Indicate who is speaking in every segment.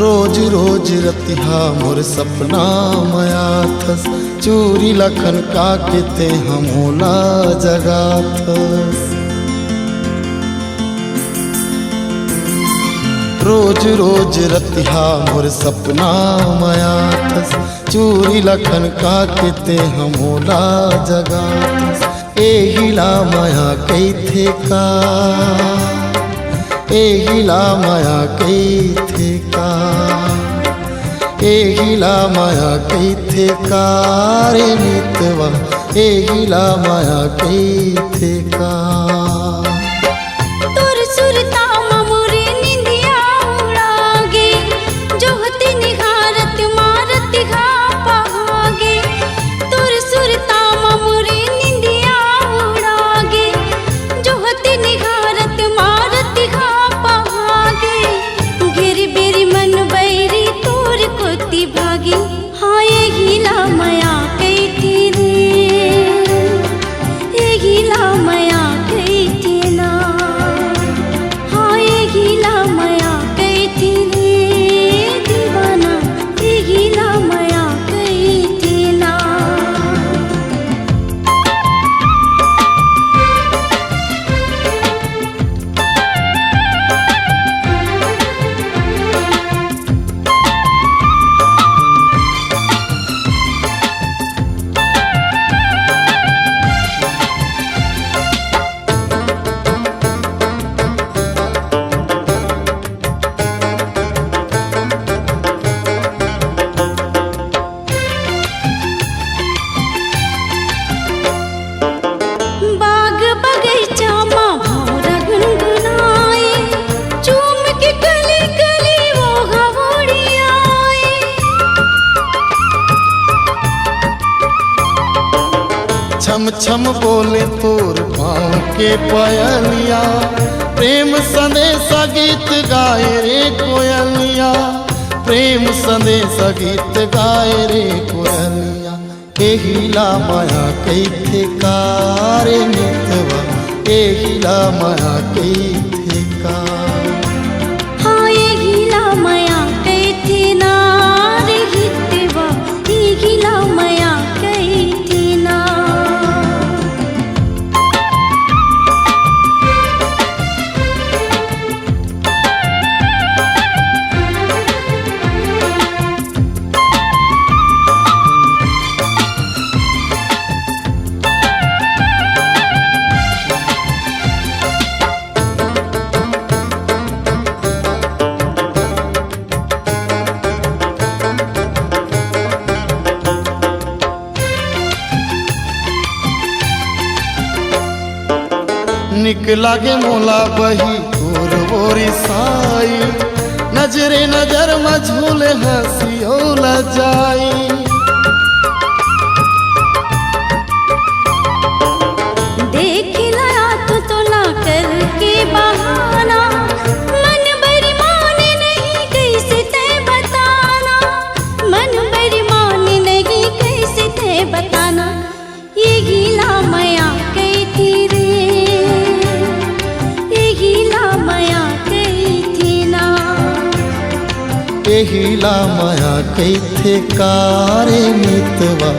Speaker 1: रोज रोज रतिहा मोर सपना मया थस, चूरी लखन का केते हमोला जगा थस। रोज रोज रतिहा मोर सपना मया थस, चूरी लखन का केते हमोला जगा थस। एहिला माया कई थे का, एहिला माया कई थे का, एहिला माया कई थे का रे मितवा, एहिला माया कई थे का।
Speaker 2: तोर सुरता मोरे निंदिया उड़ागे, जोहती निहारत मारत घा पागे। तोर सुरता मोरे निंदिया उड़ागे, जोहती निहारत मारत घा पागे। गिर बेरी मन बैरी तोर कोती भागी, हाँ ये गिला माया कई थी रे, ये गिला माया कई थी ना, हाँ ये गिला माया कई थी रे दीवाना, ये गिला माया कई थी ना। बाग बगीचा माँ भौरा गुनगुनाए, चूम के गली गली वो घवोड़ी आए।
Speaker 1: छम छम बोले तोर पाँव के पायलिया, प्रेम संदेशा गीत गाए रे कोयलिया, प्रेम संदेशा गीत गाए रे कोयलिया। एहिला माया कई थे का रे मितवा, एहिला माया कई थे का।
Speaker 2: हाँ ये गिला माया कई थी ना रे हितवा, ये गिला माया कई थी ना।
Speaker 1: निक लागे मोला बही तोर बोरी साई, नजरे नजर मझूले हंसियोला जाई।
Speaker 2: देख लाया तो ना करके बहाना, मन बरी माने नहीं कैसे ते बताना, मन बरी माने नहीं कैसे ते बताना। ये गिला माया कई थी रे, ये गिला माया कई थी ना।
Speaker 1: एहिला माया कई थे का रे मितवा,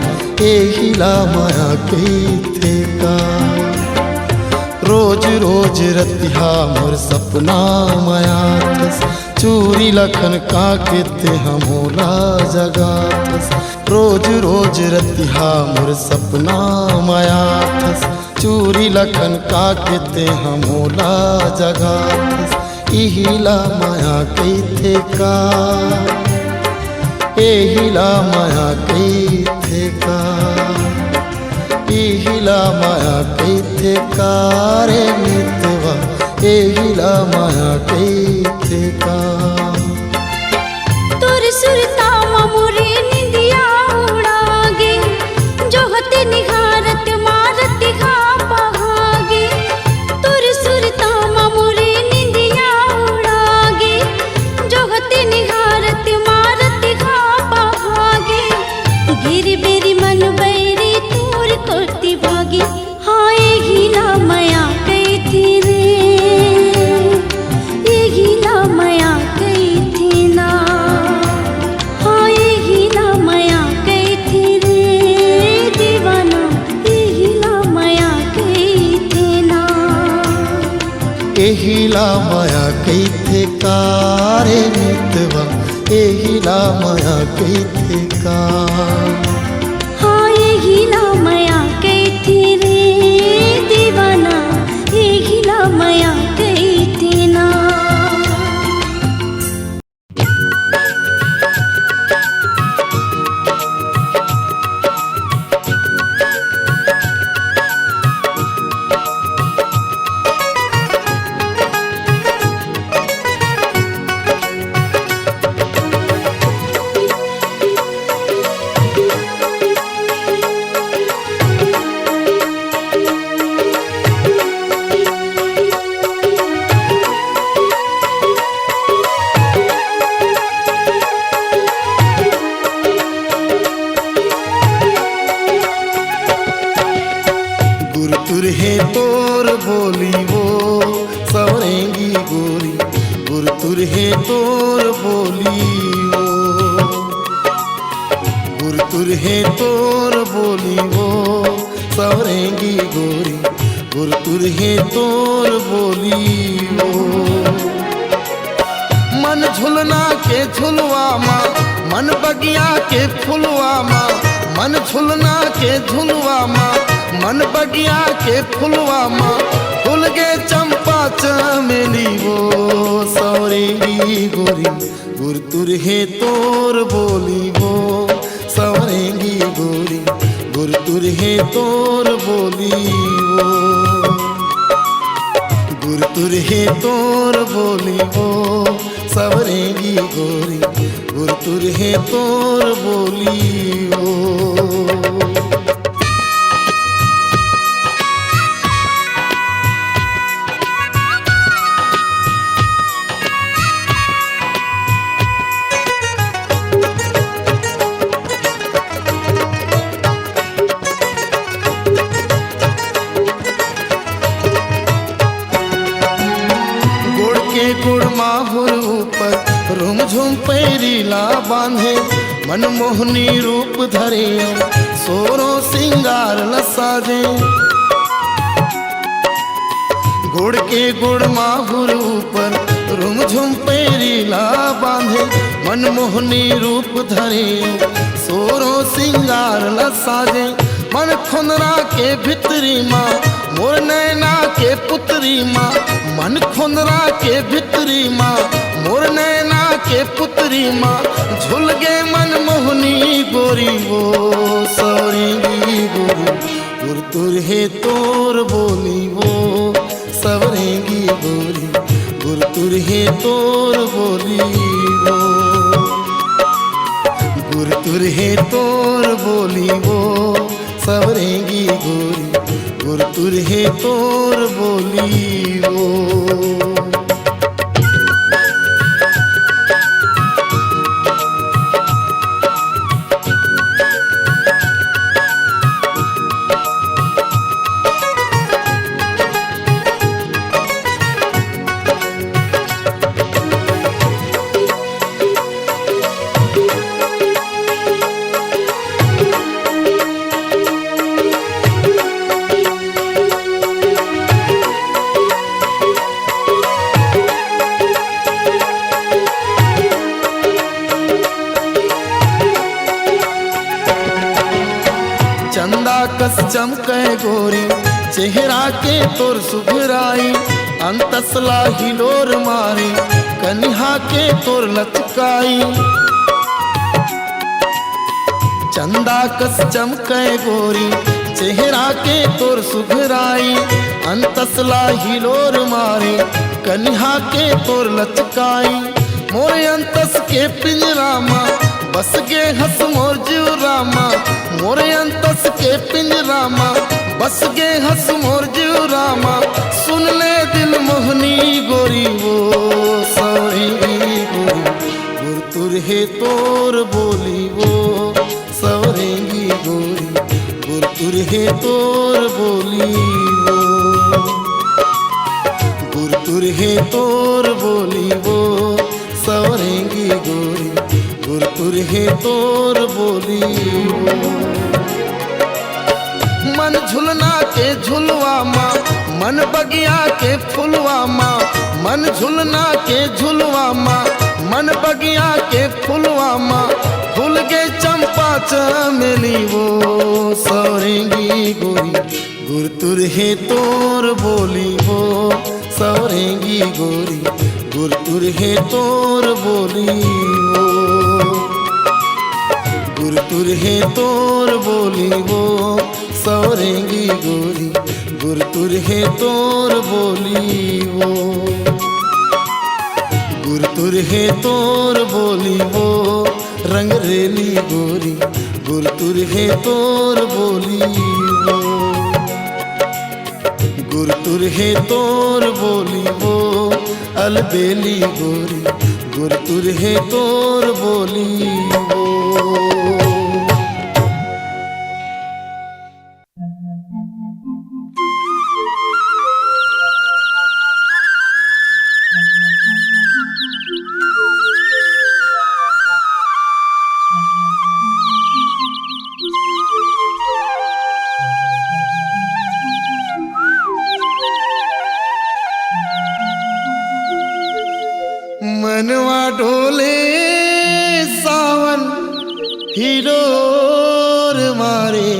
Speaker 1: एहिला माया कई थे का। रोज रोज रतिहा मोर सपना माया थस, चूरी लखन का केते हमोला जगा थस। रोज रोज रतिहा मोर सपना माया थस, चूरी लखन का केते हमोला जगा थस। एहिला माया कई थे का, एहिला माया कई थे का, एहिला माया कई थे का रे मितवा, एहिला माया कई थे का।
Speaker 2: तोर सुरता मोरे निंदिया उड़ागे, जोहती निहारत मारत घा पागे। तोर सुरता मोरे निंदिया उड़ागे, जोहती निहारत मारत घा पागे। गिर बेरी मन बैरी तोर कोती भागी, हाँ ये गिला माया कई थी रे, ये गिला माया कई थी ना।
Speaker 1: एहिला माया कैथे कारे मितवा, एहिला माया कैथे का।
Speaker 2: हाँ एहिला माया कैथे रे दीवाना, एहिला माया कैथे ना।
Speaker 1: गुरतुरहे तोर बोली वो सवरेंगी गोरी, गुरतुरहे तोर बोली वो, गुरतुरहे तोर बोली वो सवरेंगी गोरी, गुरतुरहे तोर बोली वो। मन झुलना के झुलवा माँ, मन बगिया के फुलवा माँ, मन झुलना के झुलवा माँ, मन बगिया के फुलवा माँ, फूल गे चंपा चमेली वो सवरेंगी गोरी, गुरतुरहे तोर बोली वो सवरेंगी गोरी, गुरतुरहे तोर बोली वो, गुरतुरहे तोर बोली वो सवरेंगी गोरी, गुरतुरहे तोर बोली वो। गुड़ माहुर ऊपर रुमझुम पैरीला बांधे, मनमोहनी रूप धरे सोरो सिंगार लसाजे। गुड़ के गुड़ माहुर ऊपर रुमझुम पैरीला बांधे, मनमोहनी रूप धरे सोरो सिंगार लसाजे। मन खुंदरा के भितरी माँ, मोर नैना के पुतरी माँ, मन खुंदरा के भितरी माँ, मोर नैना के पुतरी माँ, झुल गे मन मोहनी गोरी वो सवरेंगी गोरी, गुरतुरहे तोर बोली वो सवरेंगी गोरी, गुरतुरहे तोर बोली वो, गुरतुरहे तोर बोली वो सवरेंगी गोरी, गुरतुरहे तोर बोली वो। चंदा कस चमके गोरी, चेहरा के तोर सुघराई, अंतसला हिलोर मारी, कन्हा के तोर लचकाई। चंदा कस चमके गोरी, चेहरा के तोर सुघराई, अंतसला हिलोर मारी, कन्हा के तोर लचकाई। मोर अंतस के पिंजरा माँ, बस गे हस मोर जीवरा माँ, मोर अंतस के पिंजरा माँ, बस गे हस मोर जीवरा माँ। सुन ले दिल मोहनी गोरी वो सवरेंगी गोरी, गुरतुरहे तोर बोली वो सवरेंगी गोरी, गुरतुरहे तोर बोली वो, गुरतुरहे तोर बोली वो सवरेंगी गोरी, गुरतुरहे तोर बोली वो। मन झुलना के झुलवा माँ, मन बगिया के फुलवा माँ, मन झुलना के झुलवा माँ, मन बगिया के फुलवा माँ, फूल के चंपा चमेली वो सौरेंगी गोरी, गुरतुर है तोर बोली वो सौरेंगी गोरी, गुरतुर है तोर बोली वो, गुरतुर है तोर बोली वो सौरेंगी गोरी, गुरतुर है तोर बोली वो, गुरतुर है तोर बोली वो रंगरेली गोरी, गुरतुर है तोर बोली वो, गुरतुर है तोर बोली वो अलबेली गोरी, गुरतुर है तोर बोली वो। मनवा डोले सावन हिडोर मारे,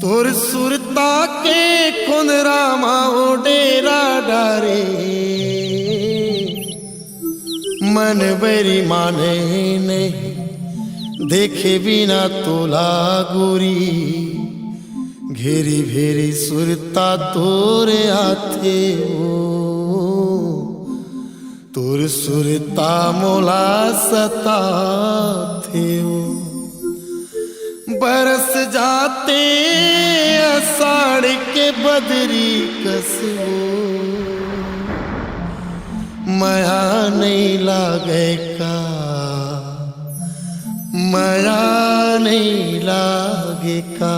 Speaker 1: तोर सुरता के खुंदरा माओ डेरा डारे, मन बरी माने नहीं देखे बिना तोला गोरी, घेरी भेरी सुरता तोरे आथे हो, तोर सुरता मोला सता थे हो, बरस जाते अषाढ़ के बदरी कसो, माया नहीं लागे का, माया नहीं लागे का।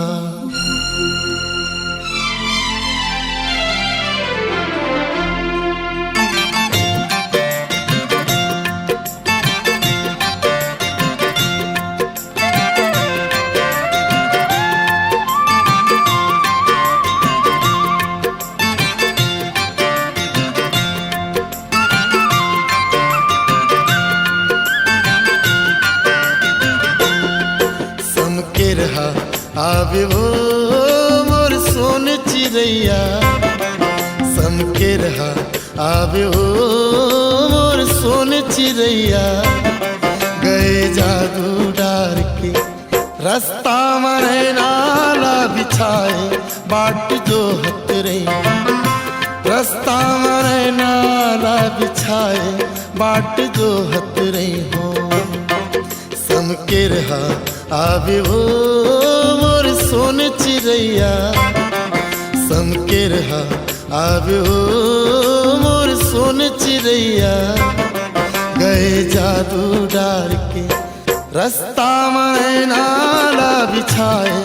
Speaker 1: आवे वो मोर सोन चिड़ैया, समके रहा आवे वो मोर सोन चिड़ैया, गए जादू डार के रास्ता मरे नाला बिछाए बाट जो हत रही, रास्ता मरे नाला बिछाए बाट जो हत रही हो, समके रहा आवे वो मोर सोन चिड़ैया, समके रहा आवे वो मोर सोन चिड़ैया, गए जादू डार के रास्ता में नाला बिछाए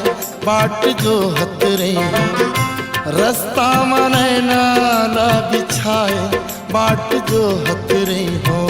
Speaker 1: बाट जो हत रही, रास्ता में नाला बिछाए बाट जो हत रही हो।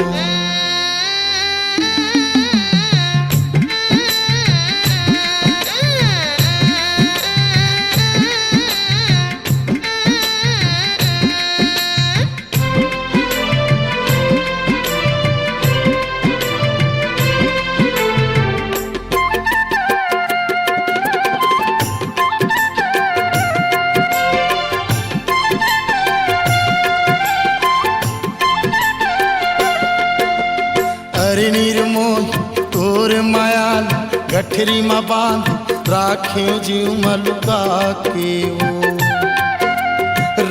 Speaker 1: अरे निर्मोह तोर मायाल गठरी में बांध राखे जीव मलुका के वो,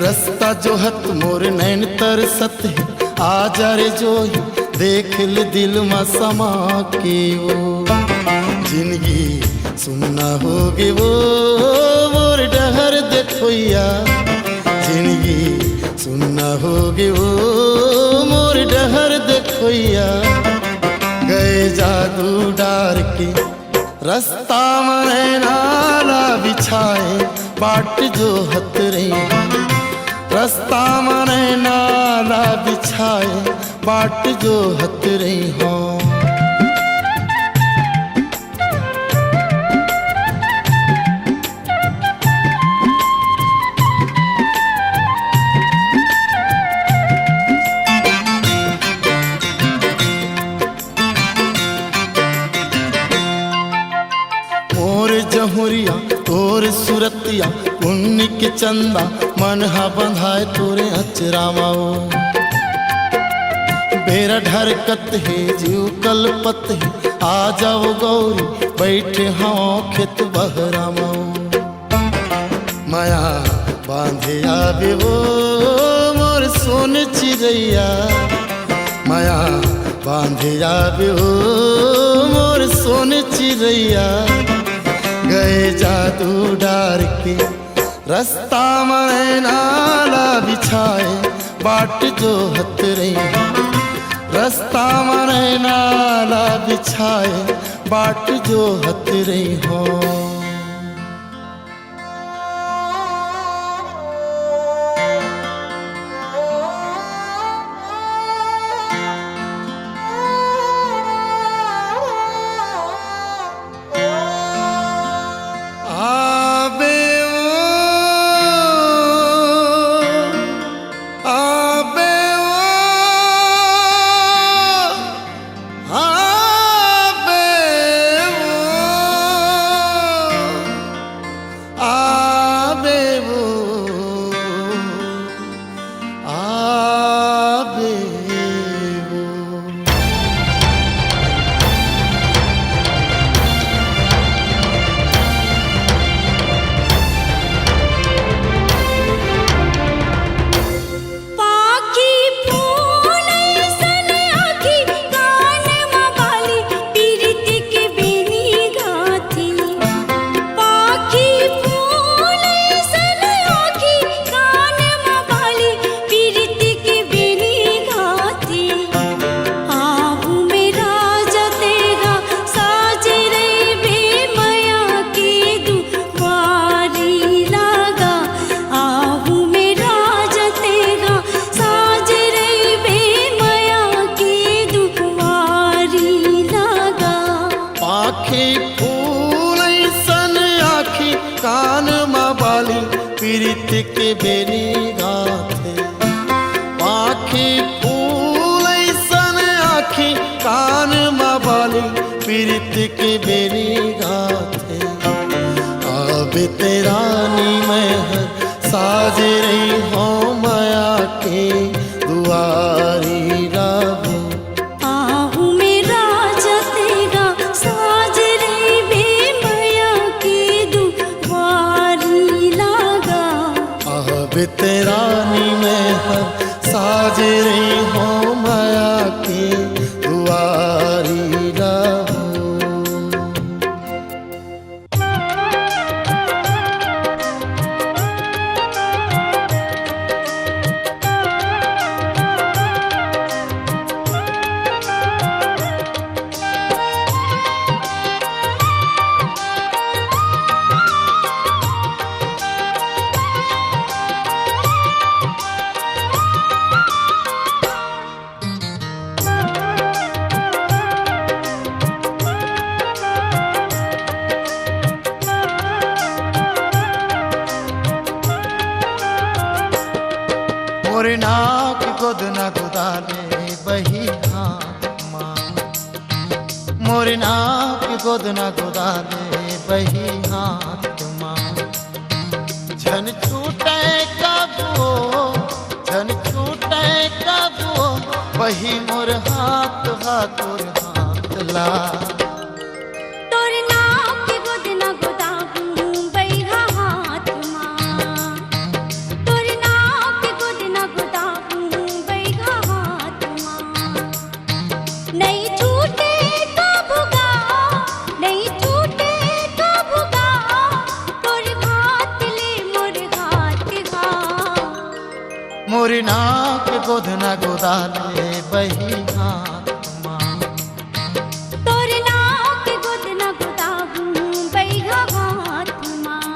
Speaker 1: रास्ता जो हत मोर नैन तरसत है, आ जा रे जो देख ले दिल में समा के वो, जिंदगी सुनना होगे वो मोर डहर देखोया, जिंदगी सुनना होगे वो मोर डहर देखोया, गए जादू डार के रास्ता में नाला बिछाए बाट जो हत रही, रास्ता में नाला बिछाए बाट जो हत रही हो। मोर जहुरिया तोर सुरतिया पुण्य के चंदा मन हा बंधाए तोरे अचरामाओ बेरा ढरकत है जीव कलपत है आ जाओ गौरी बैठे हाँ खेत बहरामाओ माया बांधे आवे वो मोर सोन चिड़ैया माया बांधे आवे वो मोर सोन चिड़ैया गए जादू डार के रास्ता में नाला बिछाए बाट जो हत रही रास्ता में नाला बिछाए बाट जो हत रही हो पीरित के बेनी गाथे आँखी फूल सन आँखी कान माबाली पीरित के बेनी गाथे अब तेरा नी मैं साज रही हो माया के दुआरी राबू तेरा नी में हर साज रही हो माया की दुआरी राहू मोर नाक गोद न गुदाले बही हाथ माँ मोर नाक गोद न गुदाले बही हाथ माँ झन छूटे कबो झन छूटे कबो बही मोर हाथ हाथोर हाथ ला मोर नाक गोद न गोदाले बही हाथ माँ
Speaker 2: तोर नाक गोद न गोदाबू बैहा हाथ माँ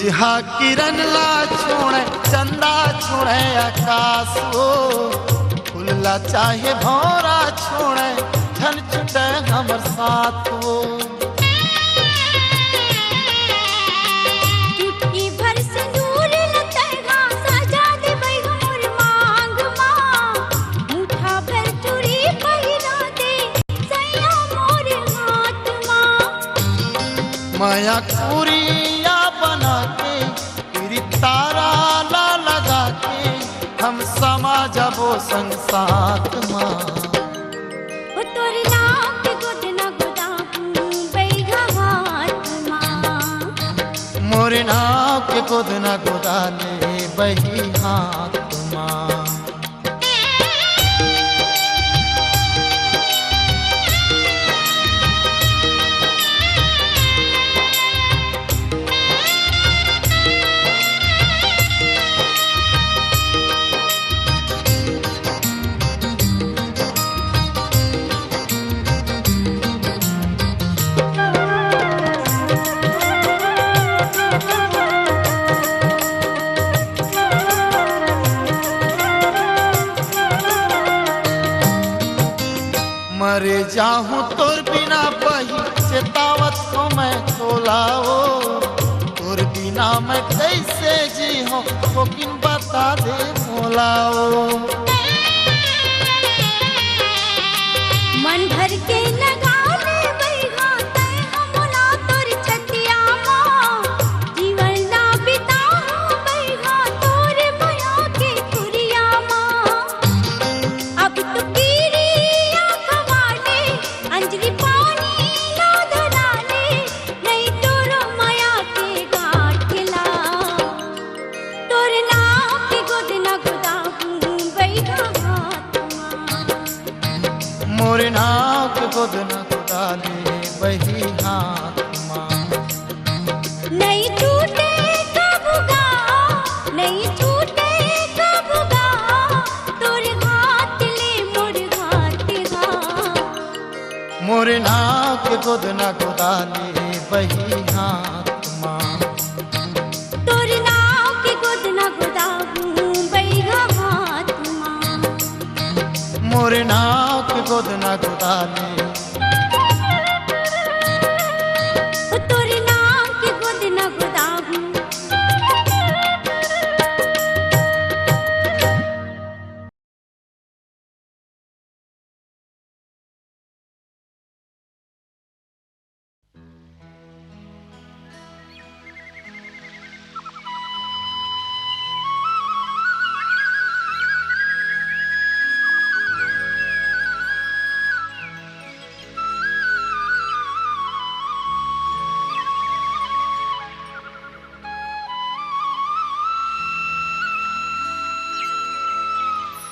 Speaker 1: सूरजहा किरण ला छोड़े चंदा छोड़े आकाश हो फूलला चाहे भौरा छोड़े छन छुटे हमर साथ हो
Speaker 2: चुटकी भर सिंदूर लतैगा सजा देबै मोर मांग मां मुठा भर चूड़ी पहिरा दे सैया मोर हाथ मां
Speaker 1: माया कुरिया बना के तेरी तारा ला लगा के हम समा जबो संग साथ माँ
Speaker 2: ओ तोर नाम के गोदना गोदाबू बैगा हाथ मां
Speaker 1: मोरे नाव के गोदना गोदाले बही हाथ माँ मरे जाहूँ तोर बिना बही चेतावत को मैं तोलाओ तोर बिना मैं कैसे जी हो कोकिन बता दे मोलाओ
Speaker 2: मन भर के लगा ले बैगा तै हमला तोर छतिया मां जीवन ना बिताऊं बैगा तोर माया के खुरिया मां अब तो पीरिया खवाले अंजलि पानी ना धराले नहीं तोर माया के गांठ खिला तोर नाम के गोदना गोदाबू बैगा हाथ मां
Speaker 1: मोरे नाव के गोदना गोदाले बही हाथ माँ
Speaker 2: नहीं छूटे कबूगा नहीं छूटे कबूगा तोर हाथ ले मोर हाथ गा
Speaker 1: मोरे नाव के गोदना गोदाले बही हाथ माँ
Speaker 2: तोर नाव के गोदना गोदाबू बैगा हाथ मां
Speaker 1: मोरे नाव के गोदना गोदाले
Speaker 2: ओ तोर नाव के गोदना गोदाबू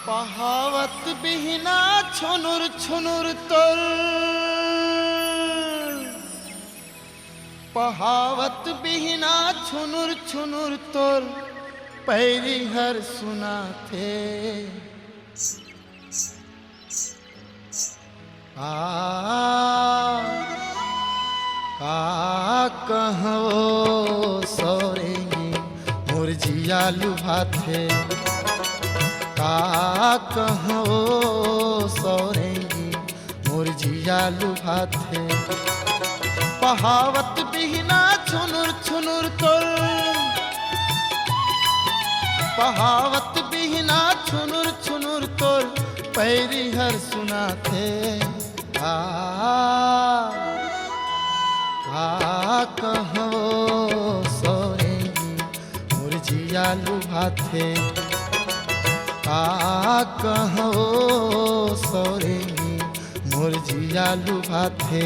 Speaker 1: पहावत बिहना छुनुर छुनुर तोर पहावत बिहना छुनुर छुनुर तोर पैरी हर सुना थे कहो सौरेंगी मुरझिया लुभा थे कहो सौरेंगी मुरझिया लुभा थे पहावत बिहना छुनुर छुनुर तोर पहावत बिहना छुनुर छुनुर तोर पैरी हर सुना थे कहो सौरेंगी मुरझिया लुभा थे कहो सौरेंगी मुरझिया लुभा थे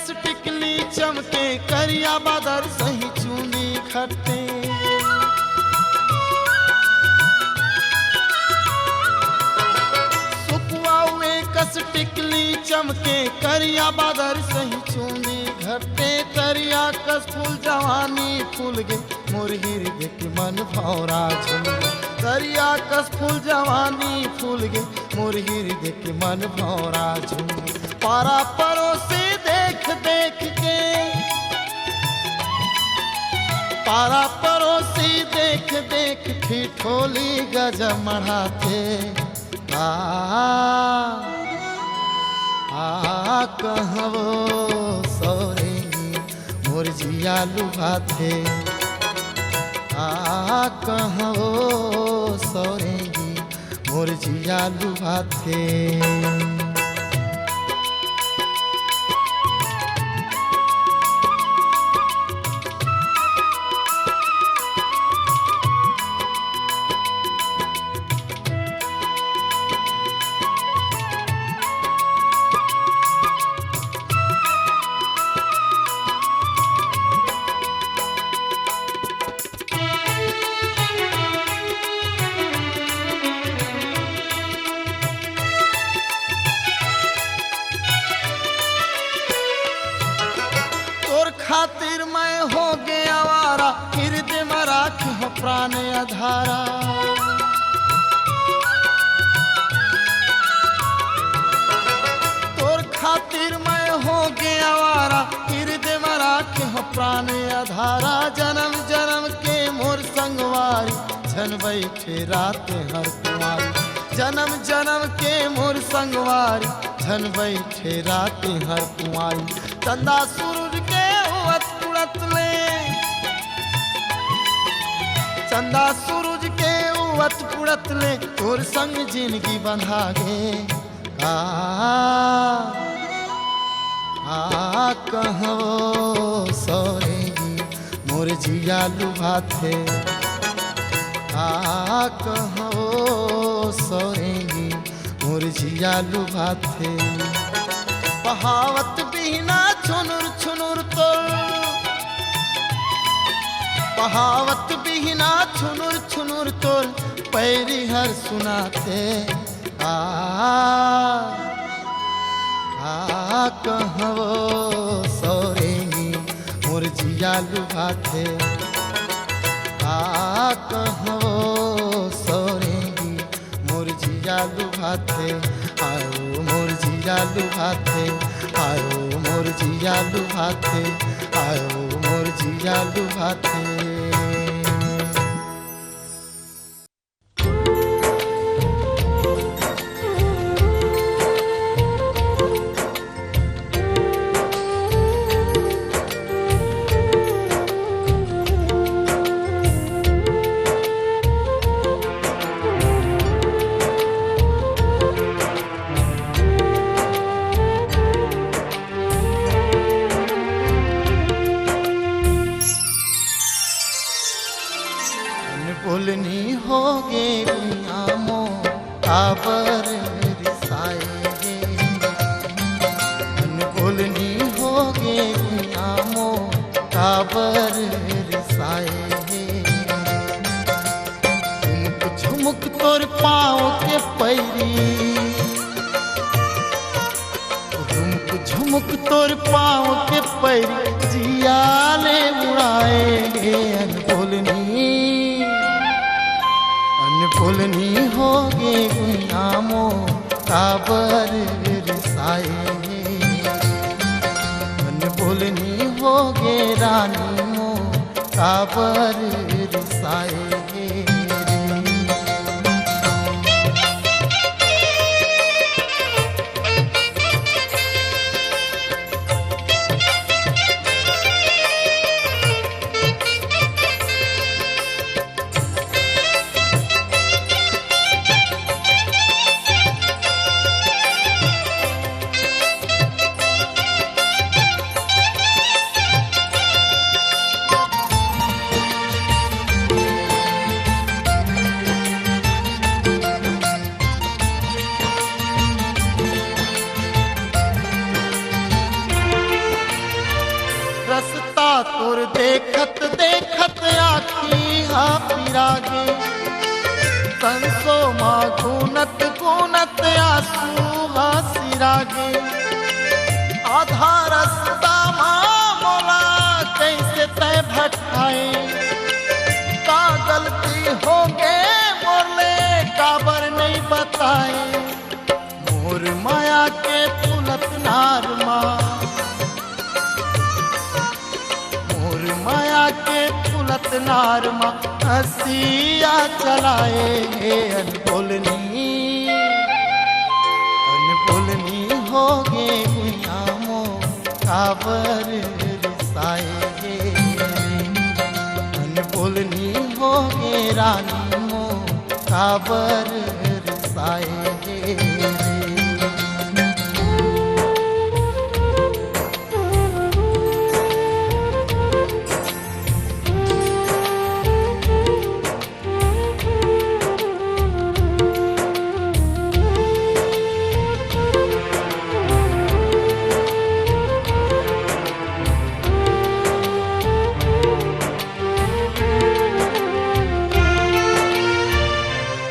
Speaker 1: कस टिकली चमके करिया बादर सही चूनी खट्टे सुकुआए कस टिकली चमके करिया बादर सही चूनी घट्टे करिया कस फूल जवानी फूल गे मोर हृदय के मन भौरा झूम करिया कस फूल जवानी फूल गे मोर हृदय के मन भौरा झूम पारा परोसे देख देख के पारा परोसी देख देख ठिठोली गजब मढ़ाते आ कहवो सौरेगी मोर जिया लुभाते आ कहवो सौरेगी मोर जिया लुभाते खातिर मैं हो गया आवारा हृदय में राख हो प्राण अधारा तोर खातिर मैं हो गया आवारा हृदय में राख हो प्राण अधारा जन्म जन्म के मोर संगवारी झन बैठे रात हर कुमारी जन्म जन्म के मोर संगवारी झन बैठे रात हर कुमारी चंदा सूरज के उड़त ले चंदा सूरज के उड़त ले तोर संग जिंदगी बंधा गे आ कहवो सौरेगी मोर जिया लुभाते आ कहवो सौरेगी मोर जिया लुभाते बहावत बिना छुनुर छुनुर तोर बहावत बिना छुनुर छुनुर तोर पैरी हर सुनाते आ कहवो सौरेगी मोर जिया लुभाते आ कहवो सौरेगी मोर जिया लुभाते आयो मोर जिया लुभाते आयो मोर जिया लुभाते आयो मोर जिया लुभाते बोलनी होगे आमो काबर रिसाएगे बोलनी होगे आमो काबर रिसाएगे झुमुक झुमुक तोर पाँव के पैरी झुमुक झुमुक तोर पाँव के पैरी जियाले उड़ाएगे बोलनी बोलनी होगे गुनामो काबर रिसाएगे बोलनी होगे रानी मो काबर रिसाएगे गिरत आंसू हासी रागे आधा रास्ता मोला कैसे तय भटकाए का गलती हो गे मोरले काबर नहीं बताए मोर माया के फुलत नार मोर माया के फुलत नार हसिया चलाए अनबोलनी हो गे गुयामो काबर रिसाए अनबोलनी हो गे रानी मो काबर रिसाए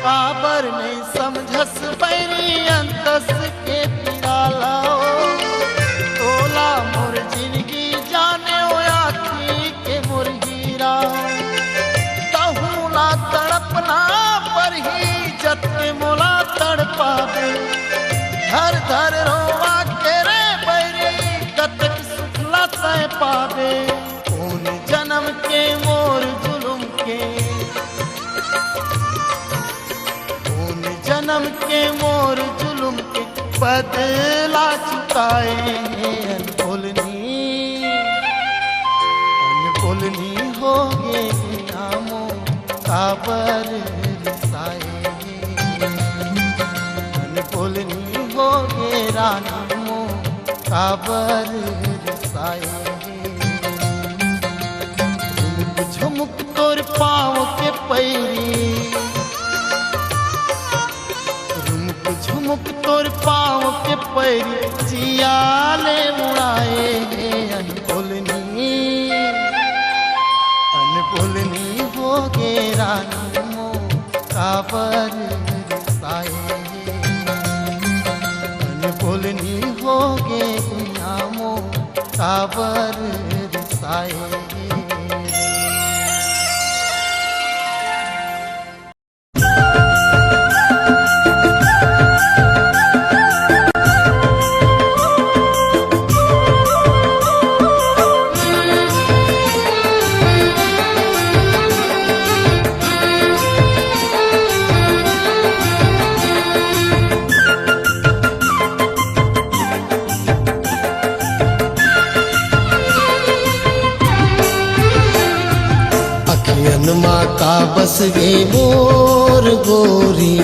Speaker 1: काबर नहीं समझस बैरी अंतस के पिराला तोला मोर जिंदगी जाने आखी के मोर हीरा तहूला तड़पना पर ही जत मोला तड़पा दे धर धर रोवा के रे बैरी कतक सुखला तय पावे कौन जन्म के मोर जुलुम के जन्म के मोर जुलुम के बदला चुकाए अनबोलनी हो गे नामो काबर रिसाए अनबोलनी हो गे रानी काबर रिसाए झुमुक झुमुक तोर पाँव के पैरी झुमुक तोर पाँव के पैरी जियाले उड़ाए अनबोलनी हो गे रानी मो काबर रिसाए अनबोलनी हो गे गुयामो काबर रिसाए माँ का बस गे मोर गोरी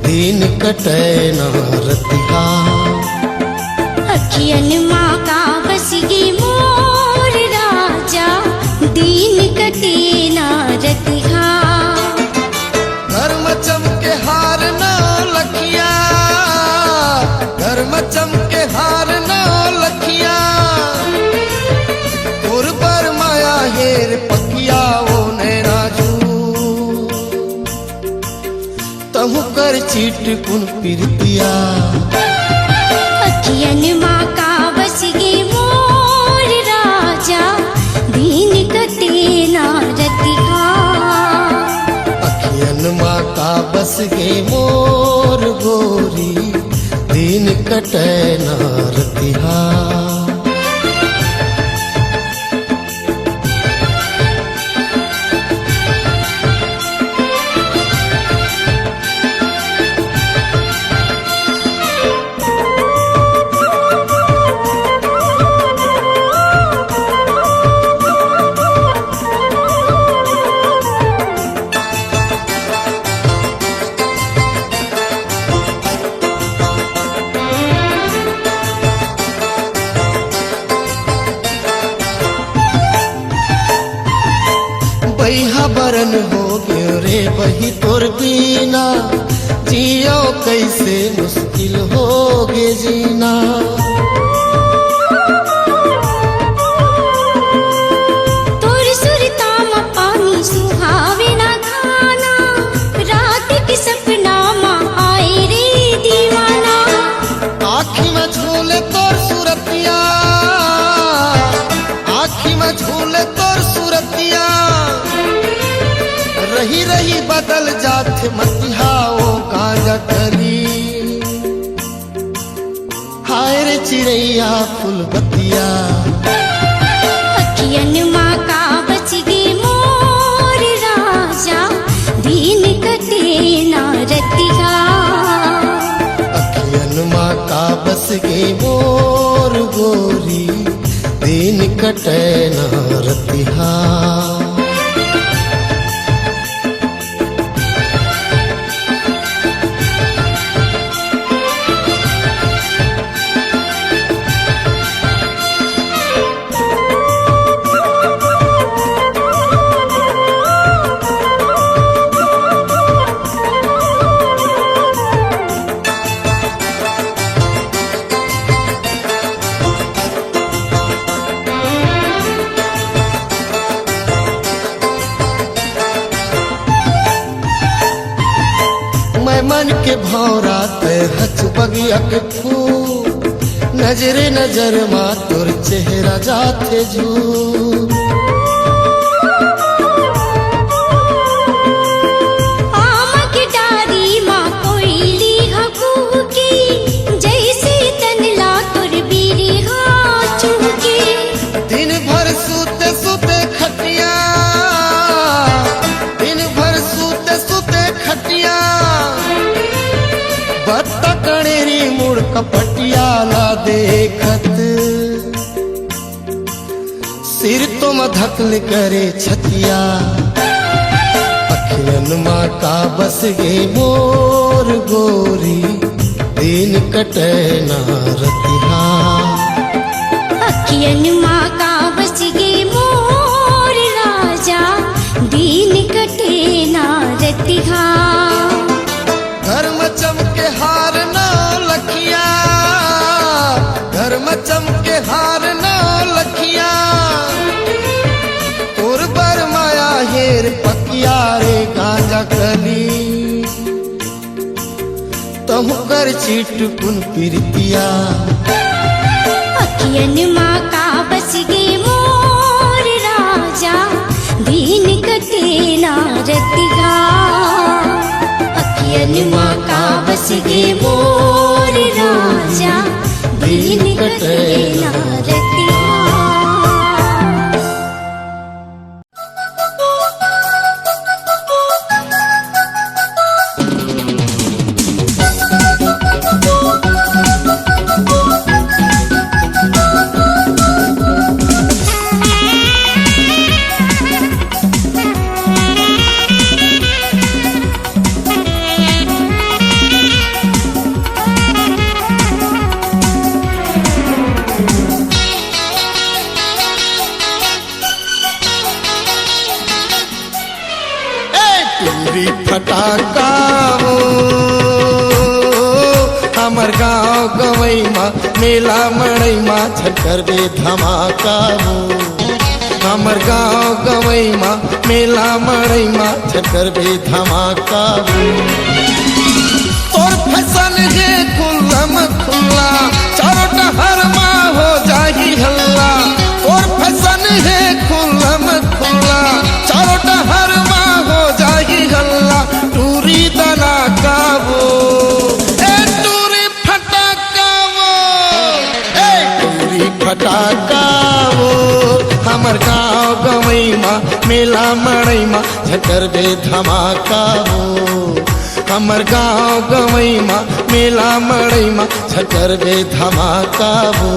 Speaker 1: दिन कटे न रतिहा
Speaker 2: अखियन माँ का बस गे मोर राजा दिन कटे न रतिहा
Speaker 1: घर में चमके हार न लखिया घर में चमके हार न लखिया तोर पर माया हेर पकिया तहु कर चीट कुन पिरतिया
Speaker 2: अखियन माँ का बस गे मोर राजा दिन कटे न रतिहा
Speaker 1: अखियन माँ का बस गे मोर गोरी दिन कटे न रतिहा बहिहा बरन हो गयो रे बही तोर बीना जियो कैसे मुश्किल हो गे जीना
Speaker 2: तोर सुरता में पानी सुहावे ना खाना रात के सपना में आए रे दी
Speaker 1: बदल जात मतिहा ओ गांजा करी। हाय रे चिड़ैया फूल बतिया
Speaker 2: अखियन माँ का बच गे मोर राजा दिन कटे ना रतिया।
Speaker 1: अखियन माँ का बस गे मोर गोरी दिन कटे ना रतिहा। मन के भौरा ते हच बगिया के फूल नजरे नजर मा तोर चेहरा जाते झूल।
Speaker 2: आम की डारी माँ कोयली हकूकी जैसे तनला तोर बीरी हाँ चुकी।
Speaker 1: दिन भर सूते सूते खटिया दिन भर सूते सूते खटिया बत्ता कणेरी मुड़ कपटिया ला देखत सिर तो मधकल करे छतिया। अखियन माँ का बस गे मोर गोरी दिन कटे ना रतिहा।
Speaker 2: अखियन माँ का बस गे मोर राजा दिन कटे ना रतिहा।
Speaker 1: घर में चमके हार ना लखिया घर में चमके हार ना लखिया तोर बर माया हेर पकिया रे गांजा कली तम कर चिटकुन पिरतिया।
Speaker 2: अखियन माँ का बस गे मोर राजा दिन कटे ना रतिहा। अखियन माँ का बस गे मोर राजा दिन कटे ना रतिहा।
Speaker 1: फटाका हो हमर गाँव गवई माँ मेला मड़ई माँ छकर बे धमाका हो। हमर गाँव गवई माँ मेला मड़ई माँ छकर बे धमाका हो। और फैशन है खुल्लम खुल्ला चारों टहर माँ हो जाही हल्ला। और फैशन है खुल्लम खुल्ला चारों टहर माँ हो जाही हल्ला। टूरी दना का वो ए टूरी फटाका वो ए टूरी फटाका वो हमर गाँव गवई माँ मेला मड़ई माँ झकर बे धमाका वो। हमर गाँव गवई माँ मेला मड़ई माँ झकर बे धमाका वो।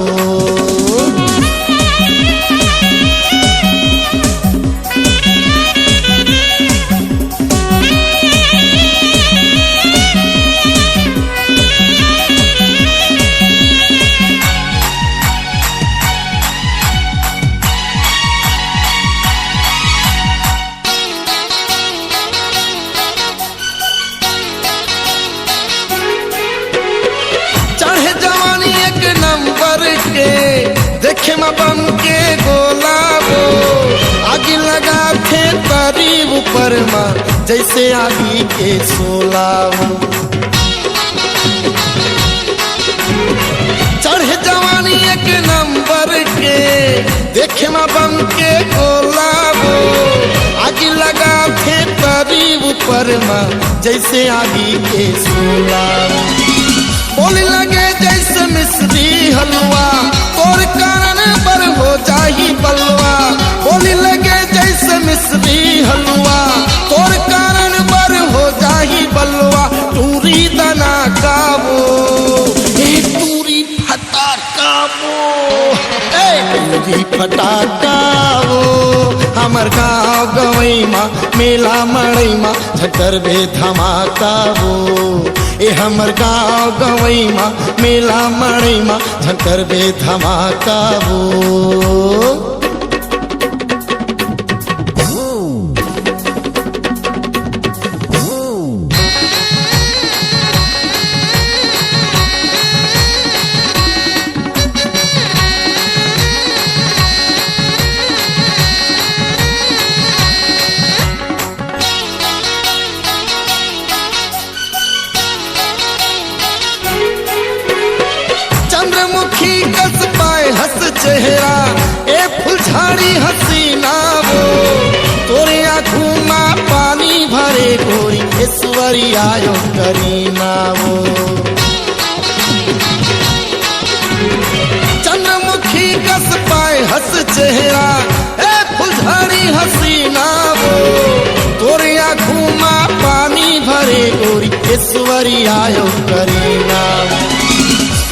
Speaker 1: देखे में बम के गोला वो आग लगा थे तारी ऊपर माँ जैसे आगी के सोला वो। चढ़े जवानी एक नंबर के देखे में बम के गोला वो आग लगा थे करी ऊपर में जैसे आगी के सोला। बोली लगे जैसे मिश्री हलवा, तोर कारण पर हो जाही बलवा। बोली लगे जैसे मिश्री हलवा, तोर कारण पर हो जाही बलवा। टूरी दना काबो टूरी फटाका टूरी फटाका हमर गाँव गवई माँ मेला मड़ई माँ झकर बे धमाका ए हमर गाँव गवई माँ मेला मड़ई माँ झकर बे धमाका कस पाए हंस चेहरा ए फुलझाड़ी हसीना वो। तोरे आँखों में पानी भरे गोरी ईश्वरी आयो करीना वो। चंद्रमुखी कस पाए हंस चेहरा ए फुलझाड़ी हसीना वो। तोरे आँखों में पानी भरे गोरी ईश्वरी आयो करीना वो।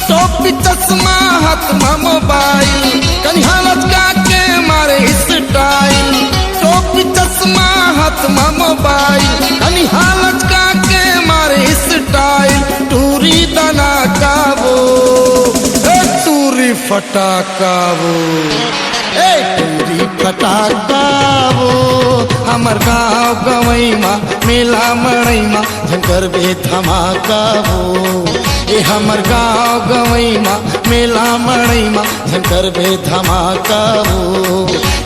Speaker 1: टोपी चश्मा हाथ में मोबाइल कन्हा लचका के मारे स्टाइल। टोपी चश्मा हाथ में मोबाइल कन्हा लचका के मारे स्टाइल। टूरी दना काबो टूरी फटाका टूरी फटाका हमर गाँव गवई माँ मेला मड़ई माँ झंकर बे धमाका ए हमर गाँव गवई माँ मेला मड़ई माँ झंकर बे धमाका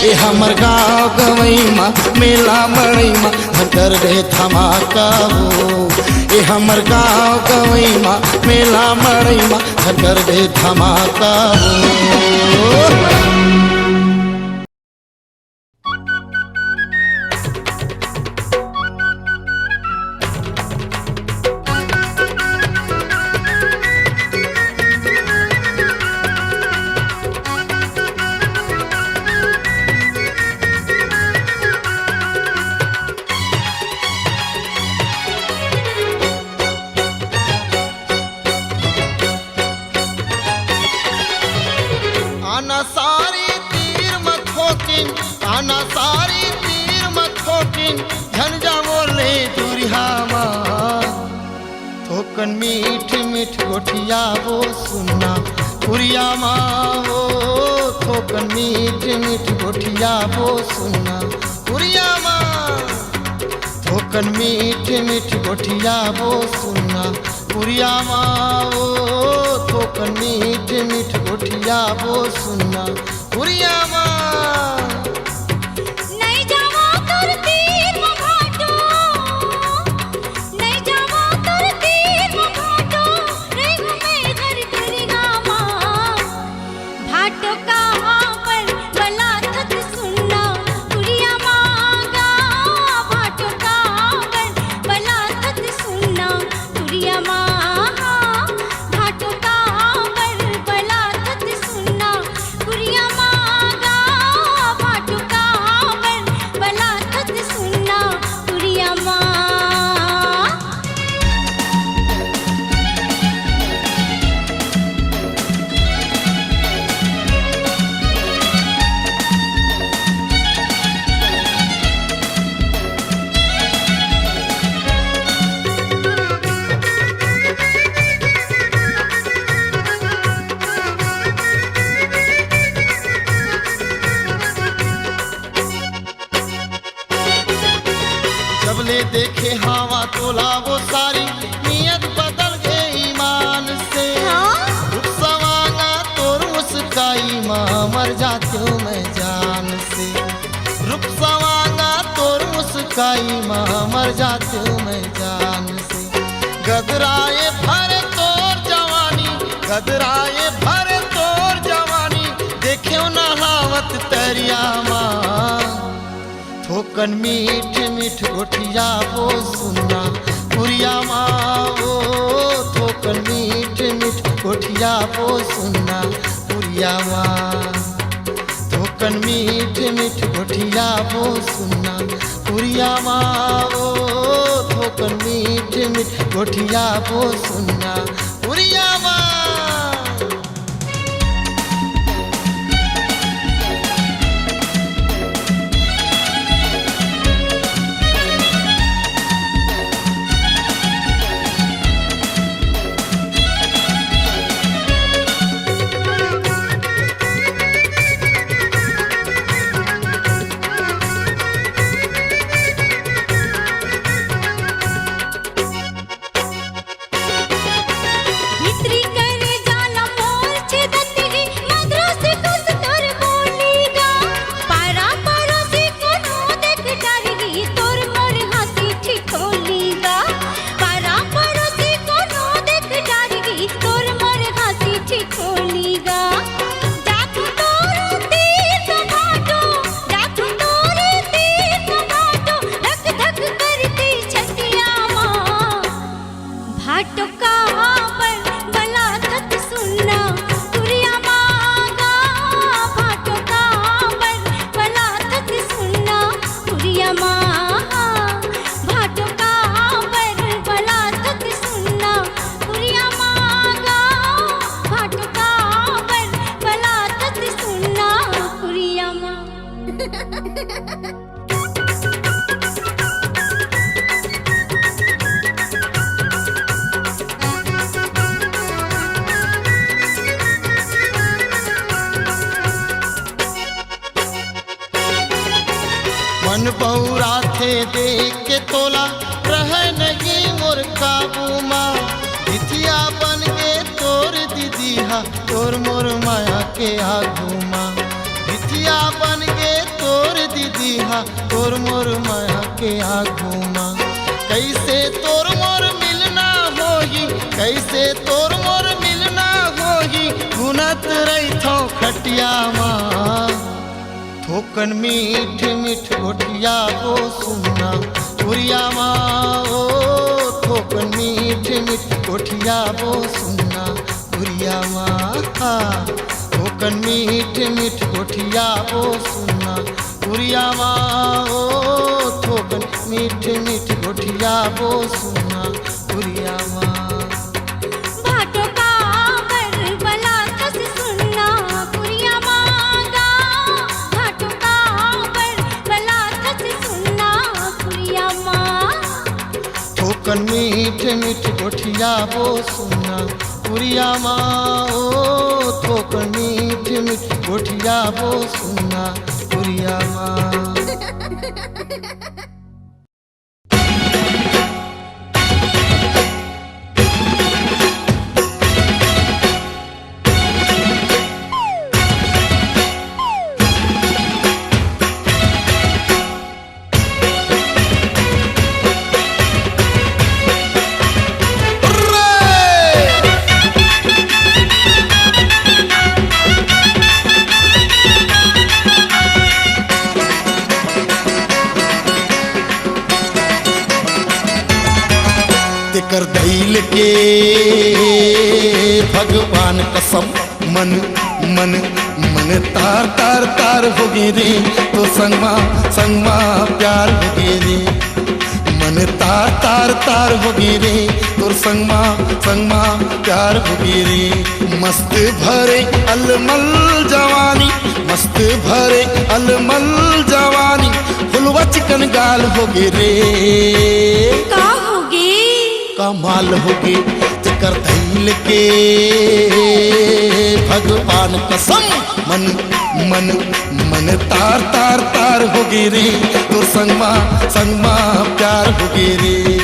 Speaker 1: ए हमर गाँव गवई माँ मेला मड़ई माँ झंकर बे धमाका ए हमर गाँव गवई माँ मेला मड़ई माँ झंकर बे धमाका आना सारी तीर मत ठोकिन झंझा बोले दुरिहा माँ। थोकन मीठ मीठ गोठिया वो सुनना पुरिया माँ वो। थोकन मीठ मीठ गोठिया वो सुनना पुरिया माँ। थोकन मीठ मीठ गोठिया वो सुनना पुरिया माँ वो। थोकन मीठ मीठ गोठिया वो सुनना पुरिया माँ।
Speaker 2: नहीं जावा तुर तीर घाटो, नहीं जावा तुर तीर घाटो। रे घूमे घर करेगा माँ। भाटो कहाँ पर बला तक सुनना पुरिया माँ गा। भाटो कहाँ पर बला तक सुनना पुरिया माँ। भाटो कहाँ पर बला तक सुनना पुरिया माँ गा। भाटो कहाँ पर बला तक सुनना पुरिया माँ।
Speaker 1: जबले देखे हवा तोला वो सारी नियत बदल गई ईमान से। रुक सवांगा तोर मुस्काई माँ मर जाती हूँ मैं जान से। रुक सवांगा तोर मुस्काई माँ मर जाती हूँ मैं जान से। गदराए भर तोर जवानी, गदराए भर तोर जवानी। देखे नहावत तरिया माँ थोकन मीठ मीठ गोठिया वो सुनना पुरिया माँ ओ थोकन मीठ मीठ गोठिया वो सुनना पुरिया माँ थोकन मीठ मीठ गोठिया वो सुनना पुरिया माँ ओ थोकन मीठ मीठ गोठिया वो सुनना पुरिया माँ। मन बहुरा थे देख के तोला रह नहीं मोर काबू माँ भिथिया बन गे तोर दीदी हा तोर मोर माया के आगू माँ भिथिया बन गे तोर दीदी हा तोर मोर माया के आगू माँ कैसे तोर मोर मिलना होगी कैसे तोर मोर मिलना होगी गुनत रही थो खटिया माँ थोकन मीठ मीठ गोठिया वो सुनना पुरिया माँ ओ थोकन मीठ मीठ गोठिया वो सुनना पुरिया माँ थोकन मीठ मीठ गोठिया वो सुनना पुरिया माँ ओ थोकन मीठ मीठ गोठिया वो सुनना पुरिया माँ। थोकन मीठ मीठ गोठिया वो सुनना पुरिया माँ ओ थोकन मीठ मीठ गोठिया वो सुनना पुरिया माँ। कर दैल के भगवान कसम मन मन मन तार तार तार हो गे रे तो संगमा प्यार हो गे रे मन तार तार तार हो गे रे तो संगमा प्यार हो गे रे मस्त भरे अलमल जवानी मस्त भरे अलमल जवानी फुलवा चिकन गाल हो गे रे कमाल होगी चक्कर धैल के भगवान कसम मन मन मन तार तार तार होगी रे तो संगमा प्यार होगी रे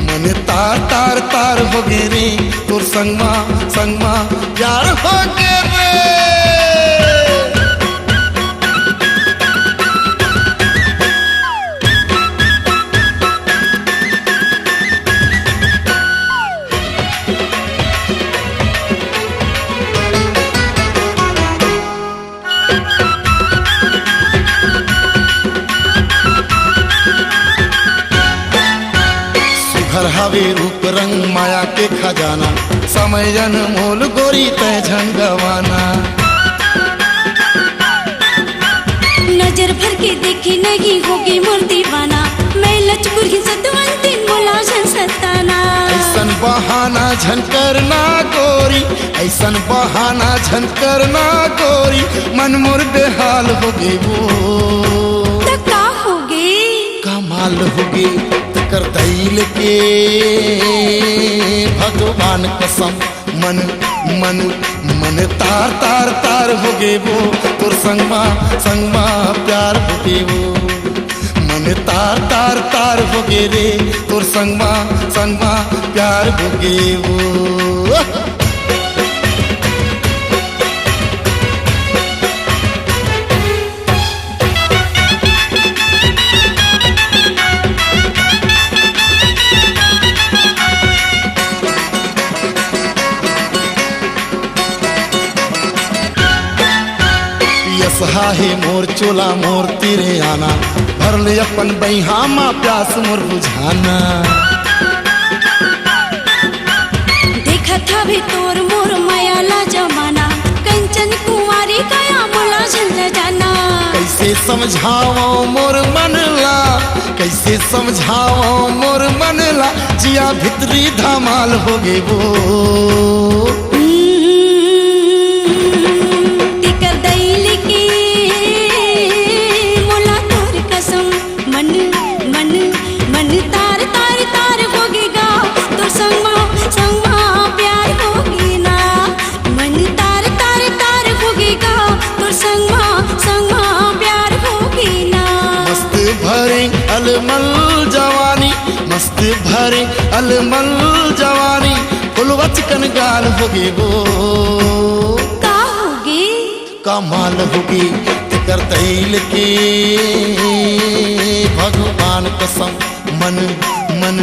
Speaker 1: मन तार तार तार होगी रे तो संगमा प्यार होगी रे। तुहर हवे रूप रंग माया के खजाना, समय अनमोल गोरी तय झन गवाना।
Speaker 2: नजर भर के देखी नहीं होगी मोर दीवाना, मैं लचकुर ही सतवंती मोला झन सताना।
Speaker 1: ऐसन बहाना झन करना गोरी, ऐसन बहाना झन करना गोरी, मन मोर बेहाल हो गे वो
Speaker 2: तो का होगे
Speaker 1: कमाल होगे। कर दैल के भगवान कसम मन मन मन तार तार तार हो गे वो, तोर संगमा संगमा प्यार हो गे वो। मन तार तार तार हो गे रे, तोर संगमा संगमा प्यार हो गे वो। सहाहे मोर चोला मोर तेरे आना, भर ले अपन बैहा माँ प्यास मोर बुझाना।
Speaker 2: देखा था भी तोर मोर माया ला जमाना, कंचन कुंवारी गया मोला झल जाना।
Speaker 1: कैसे समझाओ मोर मन ला, कैसे समझाओ मोर मन ला, जिया भितरी धमाल हो गे वो। अलमल जवानी मस्त भरे अलमल जवानी, फुलवच कन गाल हो गे वो
Speaker 2: का होगे
Speaker 1: कमाल होगी। कर दैल के भगवान कसम मन मन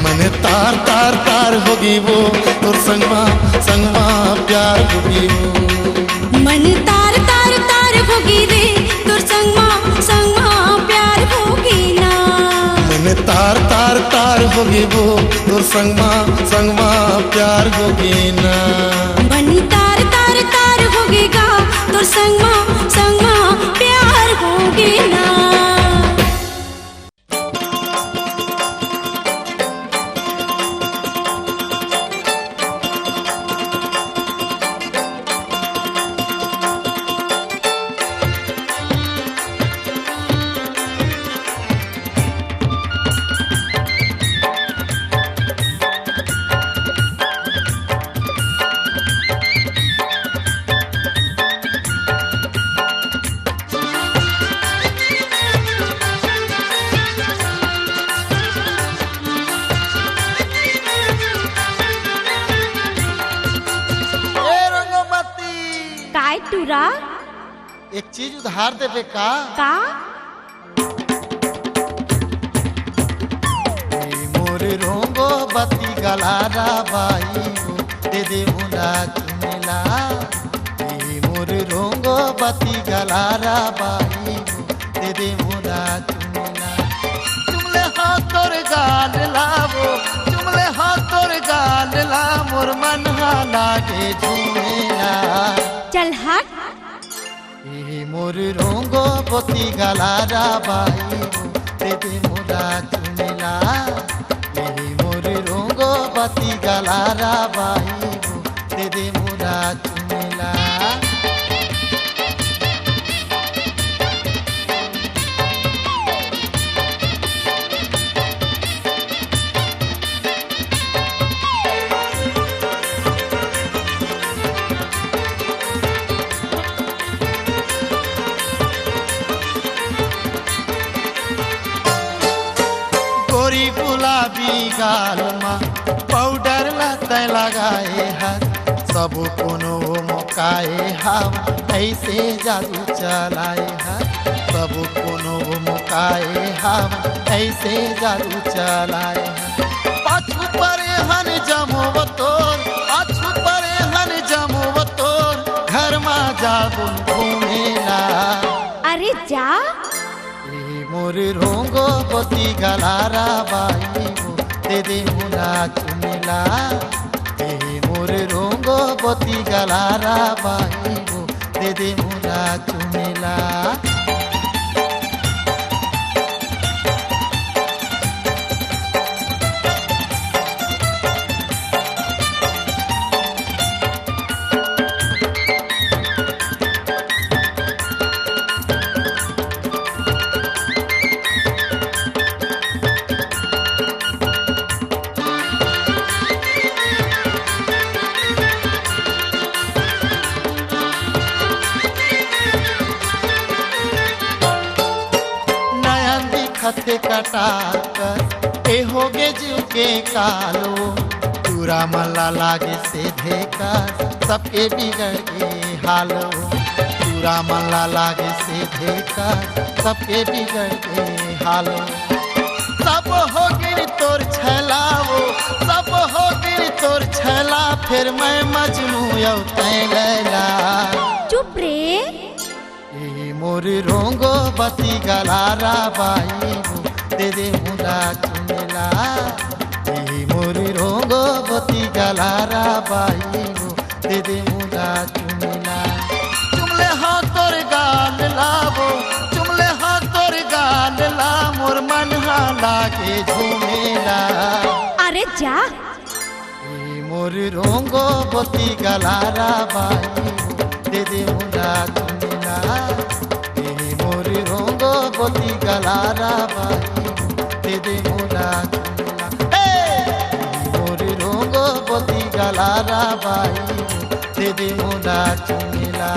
Speaker 1: मन तार तार तार हो गे वो, तोर संगमा संगमा प्यार हो गे वो।
Speaker 2: मन तार तार तार होगी रे, तोर संगमा संगमा प्यार होगी ना।
Speaker 1: मन तार तार तार हो गे वो, तोर संगमा संगमा प्यार हो गे ना।
Speaker 2: मन तार तार तार होगेगा, तोर संगमा संगमा प्यार होगे ना। टूरा
Speaker 1: एक चीज उधार देवे का मोर रोंगो बत्ती गलारा बाई दे दे मुला चुमेला। मोर रोंगो बत्ती गलारा बाई दे दे मुला चुमेला। तुमले हाथ तोर गाल लावो, तुमले हाथ तोर गाल ला, मोर मन लागे झूमेला।
Speaker 2: चल हट
Speaker 1: मोर रोंगो बत्ती गलारा बाई दे दे मुला चुमेला। मोर रोंगो बत्ती गलारा बाई दे दे मुला चुमेला। गुलाबी गाल मा पाउडर लते लगाए हाथ, सब कोनो मोकाए हम ऐसे जादू चलाए हाथ। सब कोनो मोकाए हम ऐसे जादू चलाए हाथ। पाछू परे हन जमो तोर, पाछू परे हन जमो तोर, घर मा जागो घूमेला।
Speaker 2: अरे जा
Speaker 1: मोर रोंगो बत्ती गलारा बाई दे दे मोला चुमेला ए मोर रोंगो बती गलारा बाई गो दे दे मोला चुमेला खते कटा कर ए होगे जीव के कालो पूरा मल्ला लागे से देखा सबके बिगड़ के हालो पूरा मल्ला लागे से देखा सबके बिगड़ के हालो सब हो गिर तोर छलावो सब हो गिर तोर छला फिर मैं मजनू यौ तै लैला
Speaker 2: चुप रे
Speaker 1: ए मोर रोंगो बती गलारा बाई गो दे दे मोला चुमेला ए मोर रोंगो बती गलारा बाई गो दे दे मोला चुमेला चुमले हाँ तोर गाल लावो चुमले हाँ तोर गाल ला मोर मन हाँ लागे झूमेला
Speaker 2: अरे जा
Speaker 1: ए मोर रोंगो बती गलारा बाई गो दे दे मोला चुमेला ए मोर रोंगो बती गलारा बाई दे दे मोला चुमेला हे मोर रोंगो बती गलारा बाई दे दे मोला चुमेला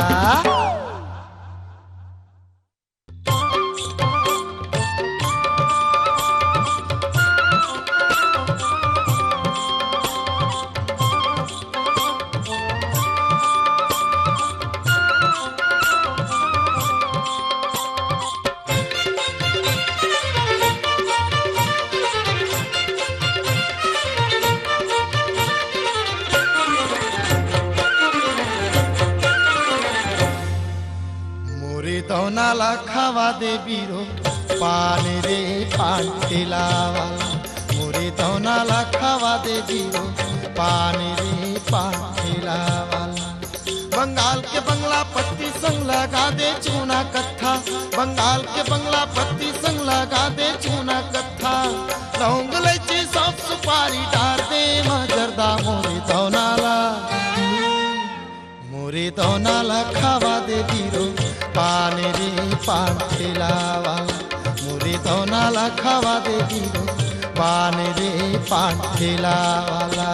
Speaker 1: दौनाला खावा दे बीरो पान रे पान ठेलावाला मोरे दौनाला खावा दे बीरो पान रे पान ठेलावाला बंगाल के बंगला पत्ती संग लगा दे चूना कट्ठा बंगाल के बंगला पत्ती संग लगा दे चूना कट्ठा लौंग इलायची सौंफ सुपारी डाल दे मजरदा मोरे दौनाला खावा दे बीरो पान रे पान ठेलावाला मोरे दौनाला खावा दे बीरो पान रे पान ठेलावाला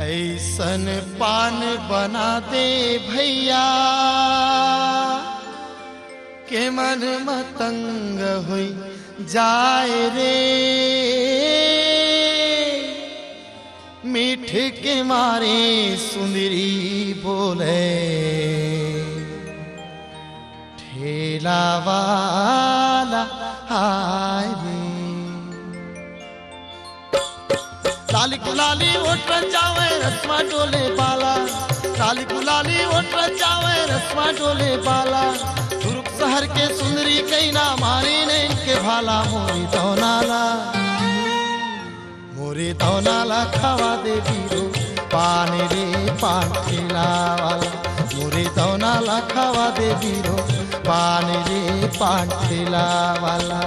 Speaker 1: ऐसन पान बना दे भैया के मन मतंग हुई जाए रे मीठ के मारे सुंदरी बोले ठेला वाला हाय रे लाली गुलाली ओट जावे रस्मा डोले बाला लाली गुलाली ओट जावे रस्मा डोले बाला दुर्ग शहर के सुंदरी कई ना मारी ने इनके भाला मोरे दौनाला खावा दे बीरो पान रे पान ठेलावाला मोरे दौनाला खावा दे बीरो पान रे पान ठेलावाला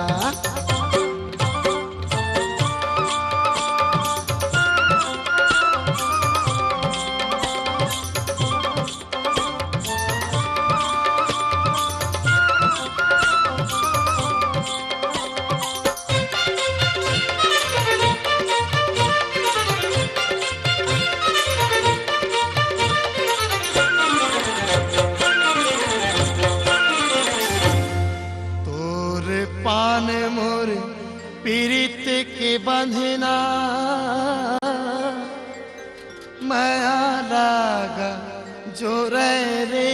Speaker 1: पान माया लागा जो रे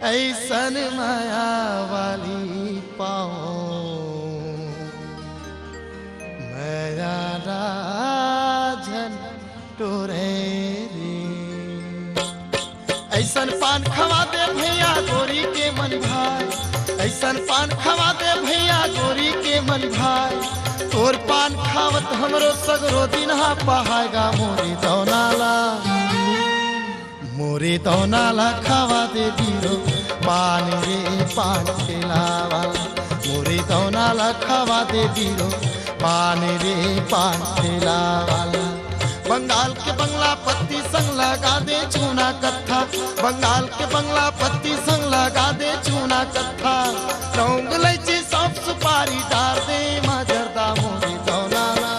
Speaker 1: ऐसन माया वाली पाओ माया राजन टोरे रे। ऐसन पान खवा दे भैया गोरी के मन भाई, ऐसन पान खवा दे भैया गोरी के मन भाई। तोर पान खावत हमरो सगरो दिन हा पहाएगा मोरी दौनाला, मोरी दौनाला खावा दे बीरो पान रे पान खिलावाला, मोरी दौनाला खावा दे बीरो पान रे पान खिलावाला। बंगाल के बंगला पत्ती संग लगा दे चूना कत्था, बंगाल के बंगला पत्ती संग लगा दे चूना कत्था। लौंग इलायची सौंफ सुपारी डाल दे मजरदा मोरी दौनाला,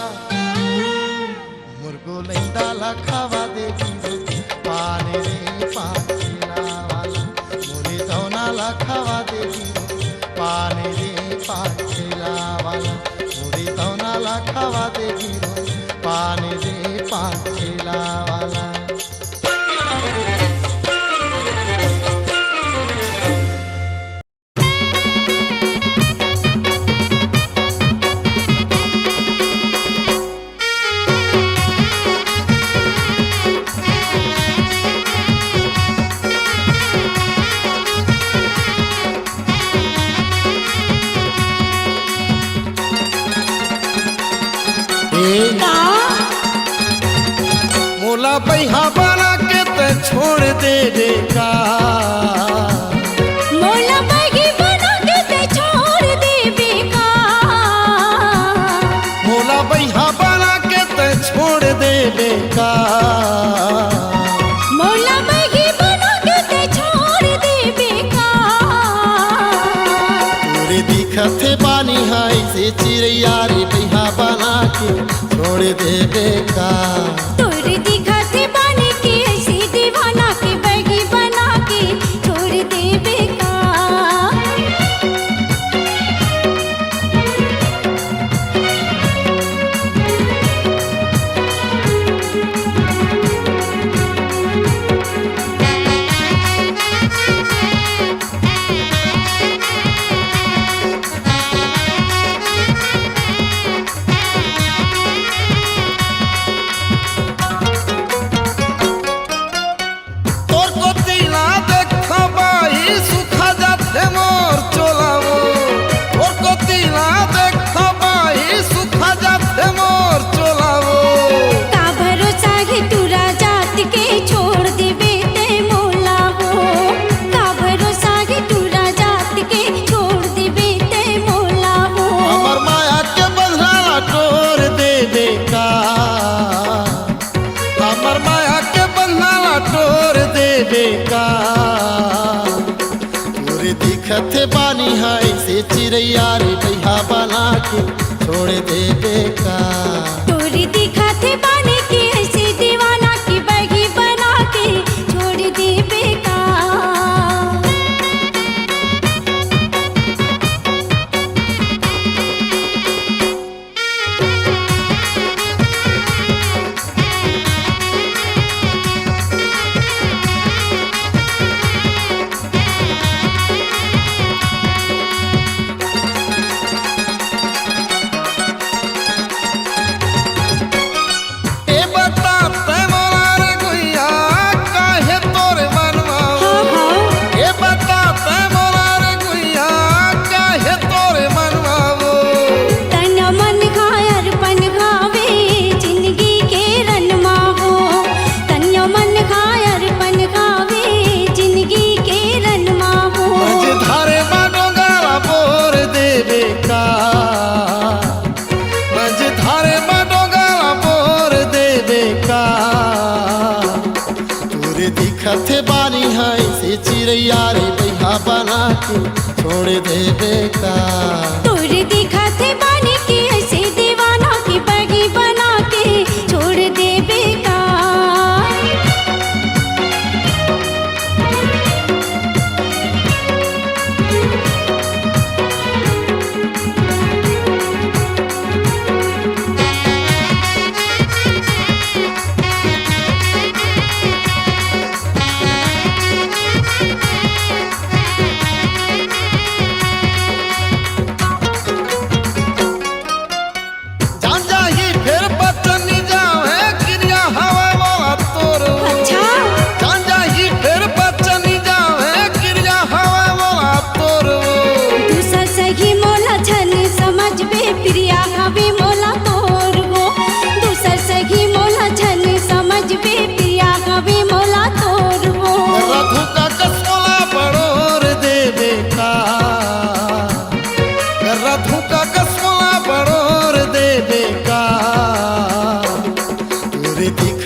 Speaker 1: मुर्गो लैंडाला खावा दे बीरो पान रे पान खिलावाला, मोरी दौनाला खावा दे बीरो पान रे पान खिलावाला, मोरी दौनाला खावा दे बीरो पान रे पान खिलावाला। मोला बैहा बना के ते छोड़ दे का,
Speaker 2: मोला बैगी बना के ते छोड़ दे का,
Speaker 1: मोला बैहा बना के ते छोड़ दे का,
Speaker 2: मोला बैगी बना के ते छोड़ दे का।
Speaker 1: तोरे दिखत बानी हाय से चिड़ैया रे बैहा बना के छोड़ दे का।
Speaker 2: तोरे दिखत बानी के ऐसे दीवाना के बैगी बना के छोड़ दे का।
Speaker 1: तोरे दिखत बानी हाय से चिड़ैया रे बैहा बना के छोड़ दे का।
Speaker 2: तोरे दिखत बानी के ऐसे दीवाना की बैगी बना के छोड़ दे का।
Speaker 1: दिखत बानी हाय से चिड़ैया रे बैहा बना के छोड़ दे का।
Speaker 2: तोरे दिखत बानी के ऐसे दीवाना की बैगी बना के छोड़ दे का।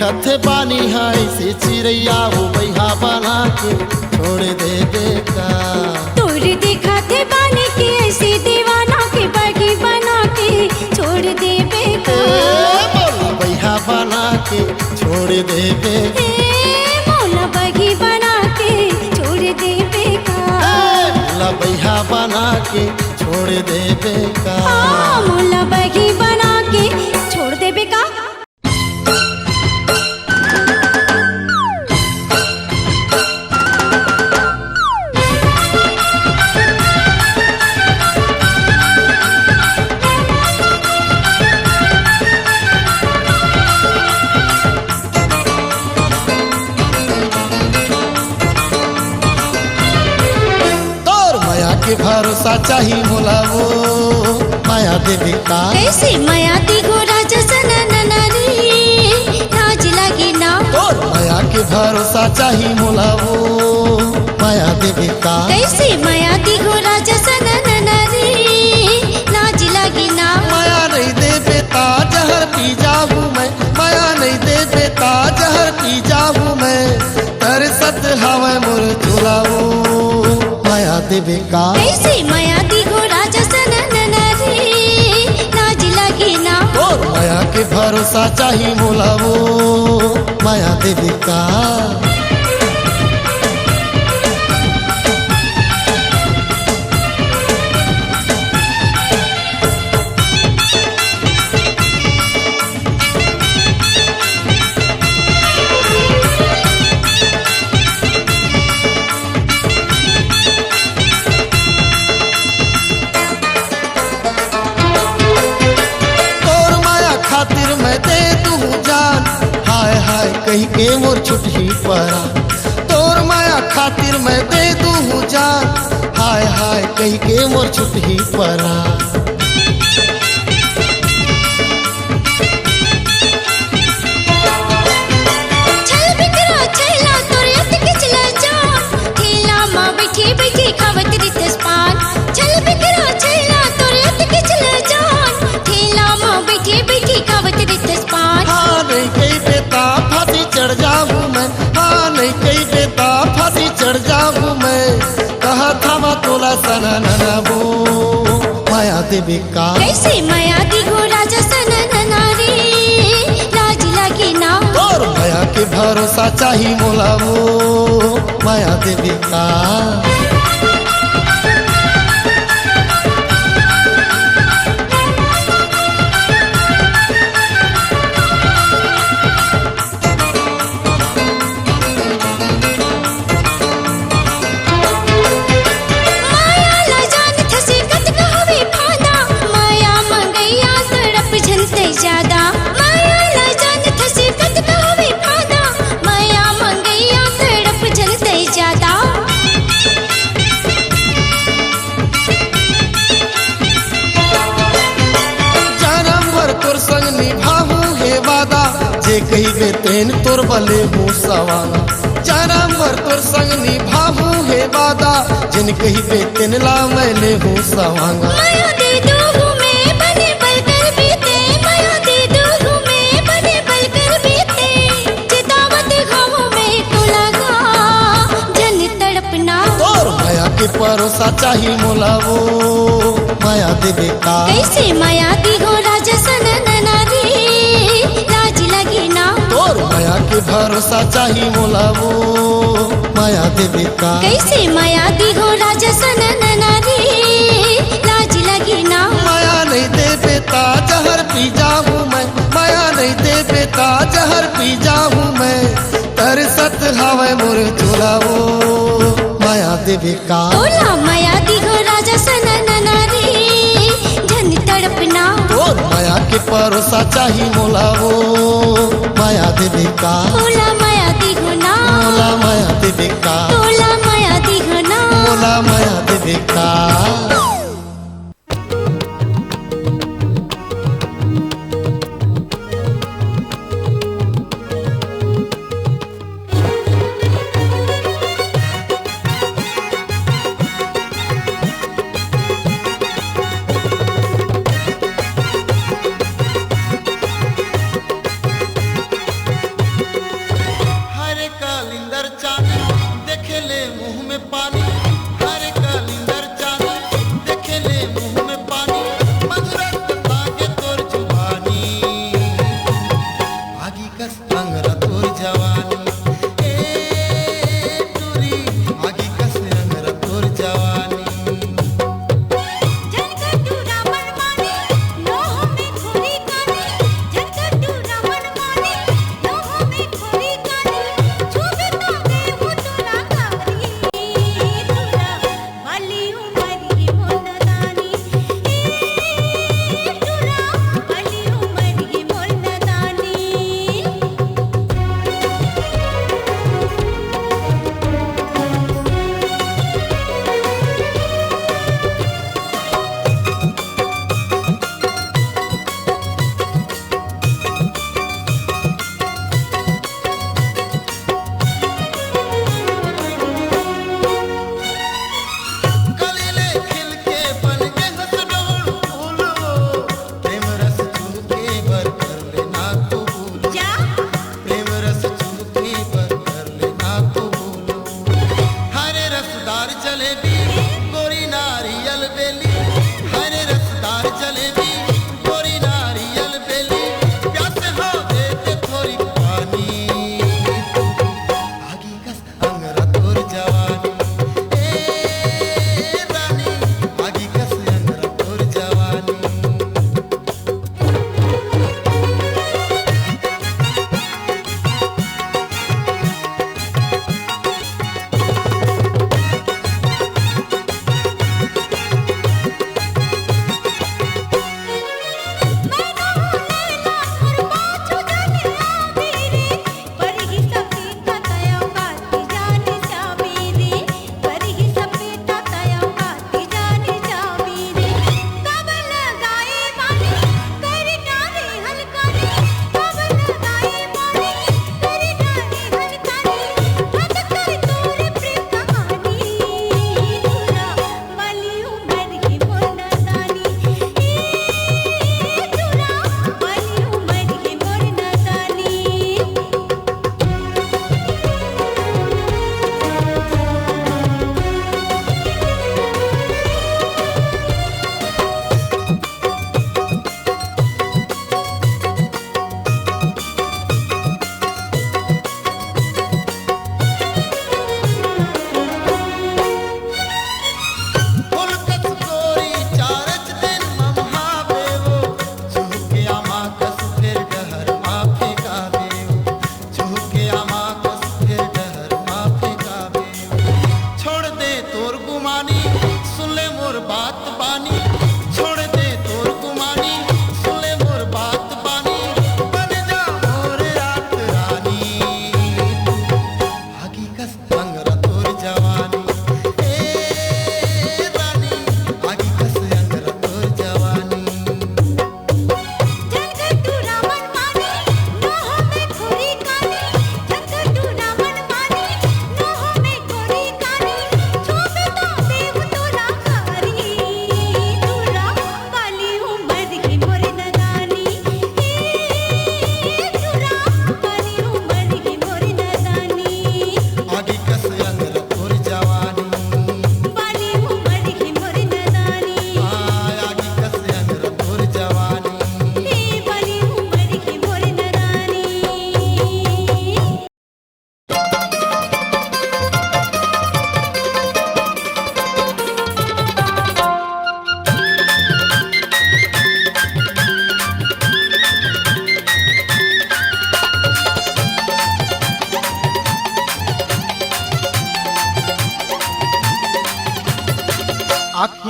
Speaker 1: देखत बानी हाय से चिड़ैया हो बैहा बना के छोड़ दे बेका।
Speaker 2: तोर देखा थे बानी के ऐसे दीवाना के बागी बना के छोड़ दे बेका।
Speaker 1: बोला बैहा बना के छोड़ दे बेका।
Speaker 2: मोला बागी बना के छोड़ दे बेका।
Speaker 1: बोला बैहा बना के छोड़ दे बेका।
Speaker 2: हाँ, मोला बागी बना के छोड़ दे बेका।
Speaker 1: के भरोसा चाही मोला वो माया देवी का।
Speaker 2: कैसे माया दी घोड़ा जसन नारी लाज लगे ना।
Speaker 1: तोर माया के भरोसा चाही मोला वो माया देवी का।
Speaker 2: कैसे माया दी घोड़ा जसन नारी लाज लगे ना।
Speaker 1: माया नहीं दे बेटा जहर पी जाऊं मैं। माया नहीं दे बेटा जहर पी जाऊं मैं। तरसत हवा मोर चुलाओ माया देवी का।
Speaker 2: कैसे माया दी घोड़ा जसन नारी लाज लगे ना।
Speaker 1: और माया के भरोसा चाही मोला वो माया देवी का। कही के मोर छुट्टी परा। तोर माया खातिर मैं दे दूँ जान। हाय हाय कही के मोर छुट्टी परा।
Speaker 2: चल बिकरा चला तोर यत किचला जान। ठेला मां बैठी बैठी खावत रितस पान। चल बिकरा चला तोर यत किचला जान। ठेला मां बैठी बैठी खावत रितस पान।
Speaker 1: हाँ नहीं कही बेटा फांसी चढ़ जाऊं मैं। हाँ नहीं कही बेटा फांसी चढ़ जाऊं मैं। कहा था मैं तोला सना ननबो माया देवी का।
Speaker 2: कैसे माया दी घोड़ा जसन नारी लाज लगे ना।
Speaker 1: और माया के भरोसा चाही मोला वो माया देवी का। कही बे तेन तोर बले हूँ सवाना। जन्म भर तोर संग निभाहू हे वादा। जिन कही बे तेन ला मैले हूँ सवांगा।
Speaker 2: माया दे दो मैं बने बलकर बीते। माया दे दो मैं बने बलकर बीते। चितावत घावों में तो लगा जन तड़पना।
Speaker 1: तोर माया के भरोसा चाही मोला वो माया देवी का।
Speaker 2: कैसे माया दी घोड़ा जसन नारी लाज लगे ना।
Speaker 1: तोर माया के भरोसा चाही मोला वो माया देवी का।
Speaker 2: कैसे माया दी घोड़ा जसन नारी लाज लगे ना।
Speaker 1: माया नहीं दे बेटा जहर पी जाऊं मैं। माया नहीं दे बेटा जहर पी जाऊं मैं। तरसत हवा मोर चुलाओ माया देवी का।
Speaker 2: तोला माया दी घोड़ा जसन नारी जन तड़पना।
Speaker 1: तोर माया के भरोसा चाही मोला वो माया देवी का।
Speaker 2: तोला माया दी घोना।
Speaker 1: मोला माया देवी का।
Speaker 2: तोला माया दी घोना।
Speaker 1: मोला माया देवी का।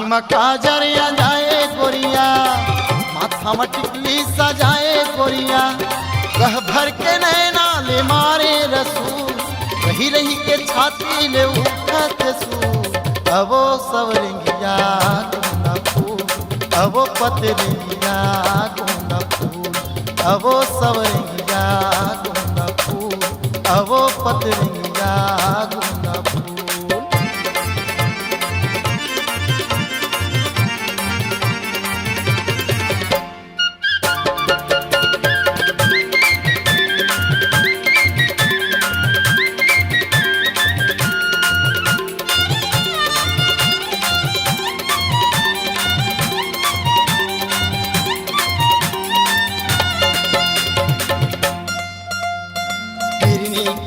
Speaker 1: में काजर जाए गोरिया, माथा में टिकली सजाए गोरिया, कह भर के नैना ले मारे रसूल, रही रही के छाती ले उठत सूर। अबो सवरंगिया गुंदा फूल, अबो पतरंगिया गुंदा फूल, अबो सवरंगिया गुंदा फूल, अबो पतरंगिया गुंदा फूल।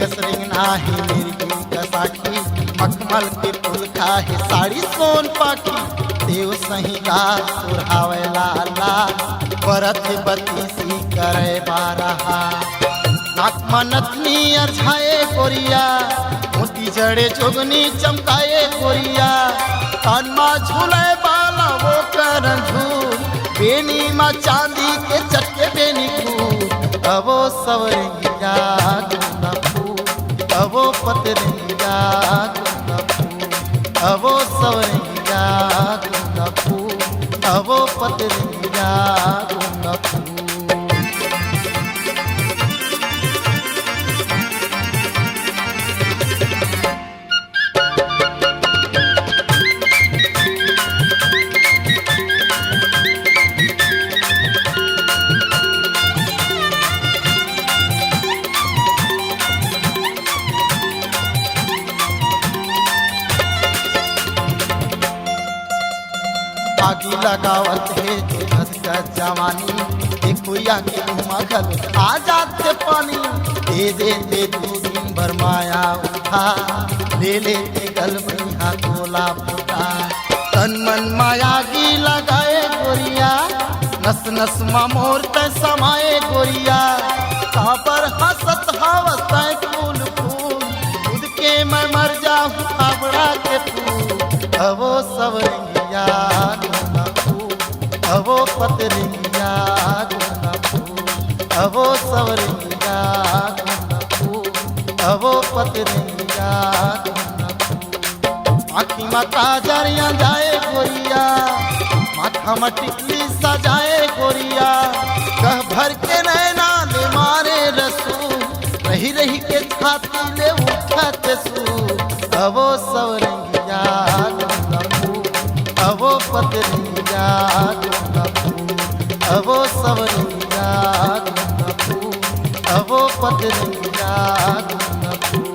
Speaker 1: कसरिंगना है मेरी कसाखी, मखमल के फूल खाहे साड़ी सोन पाखी, देव सही गात सुरहावे लाला, बरत बत्तीसी करे बारहा। नाक मनतनी अरझाए गोरिया, मोती जड़े जोगनी चमकाए गोरिया, कान माँ झूले बाला वो करन झूल, बेनी माँ चांदी के चटके बेनी फूल। अबो सवरंगिया गुंदा फूल, अबो पतरंगिया गुंदा फूल, अबो सवरंगिया गुंदा फूल, अबो पतरंगिया गुंदा फूल। आगी लगावत है जो धसका जवानी, देखो या के मगल आ जाते पानी, दे दू दिन भर माया उठा, ले लेते गल मैया तोला फूटा। तन मन माया गी लगाए गोरिया, नस नस मा मोर ते समाए गोरिया, काबर हंसत हवसै फूल फूल, खुद के मैं मर जाऊं फावड़ा के फूल। अबो सवरंगिया गुंदा फूल, अबो पतरंगिया गुंदा फूल, अबो सवरंगिया गुंदा फूल, अबो पतरंगिया गुंदा फूल। आँखी में काजर जाए गोरिया, माथा में टिकली सजाए गोरिया, कह भर के नैना ले मारे रसूल, रही रही के छाती ले उठत सूर। अबो सवरंगिया गुंदा फूल, अबो पतरंगिया गुंदा फूल, अबो सवरंगिया गुंदा फूल, अबो पतरंगिया गुंदा फूल।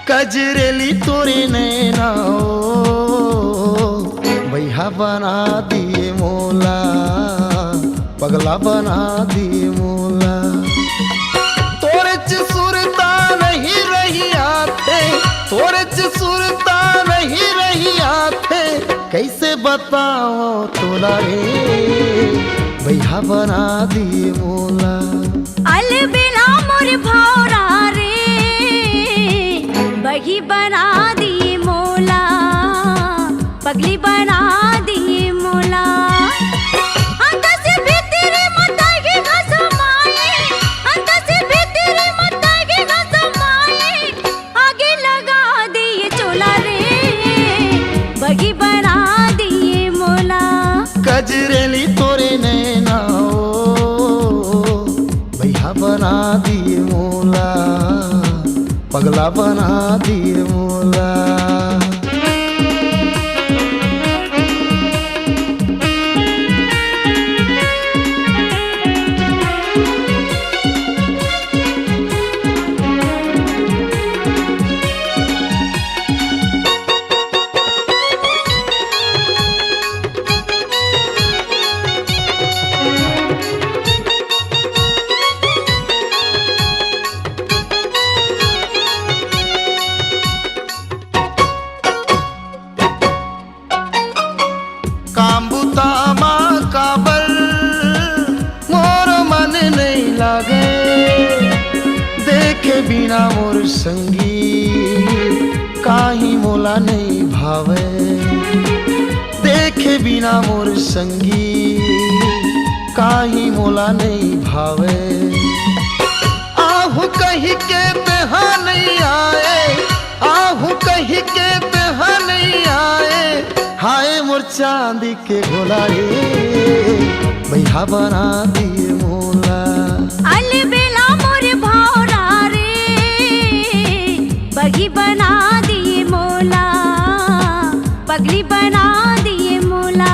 Speaker 1: कजरेली तोरे नैना भैया बना दिए मोला, पगला बना दिए मोला। तोरे च सुरता नहीं रही आते, तोरे च सुरता नहीं रही आते, कैसे बताओ तोला रे भैया बना दिए मोला।
Speaker 2: अलबेला मोर भौरा रे, बगी बना दिए मोला, पगली बना दिए मोला। अंत से भीतरी मत के घसमाए, अंत से भीतरी मत के घसमाए, आगे लगा दिए चोला रे, बगी बना दिए मोला।
Speaker 1: कजरेली तोरे नैना भैया बना दिए मोला, पगला बना दिए मोला। बिना मोर संगी काही मोला नहीं भावे, देखे बिना मोर संगी काही मोला नहीं भावे। आहू कही के बेहा नहीं आए, आहू कही के बेहा नहीं आए, हाय मोर चांदी के गोला रे बैहा बना दिए मोला।
Speaker 2: अलबेला मोर भावरा रे बगी बना दिए मोला, पगली बना दिए मोला।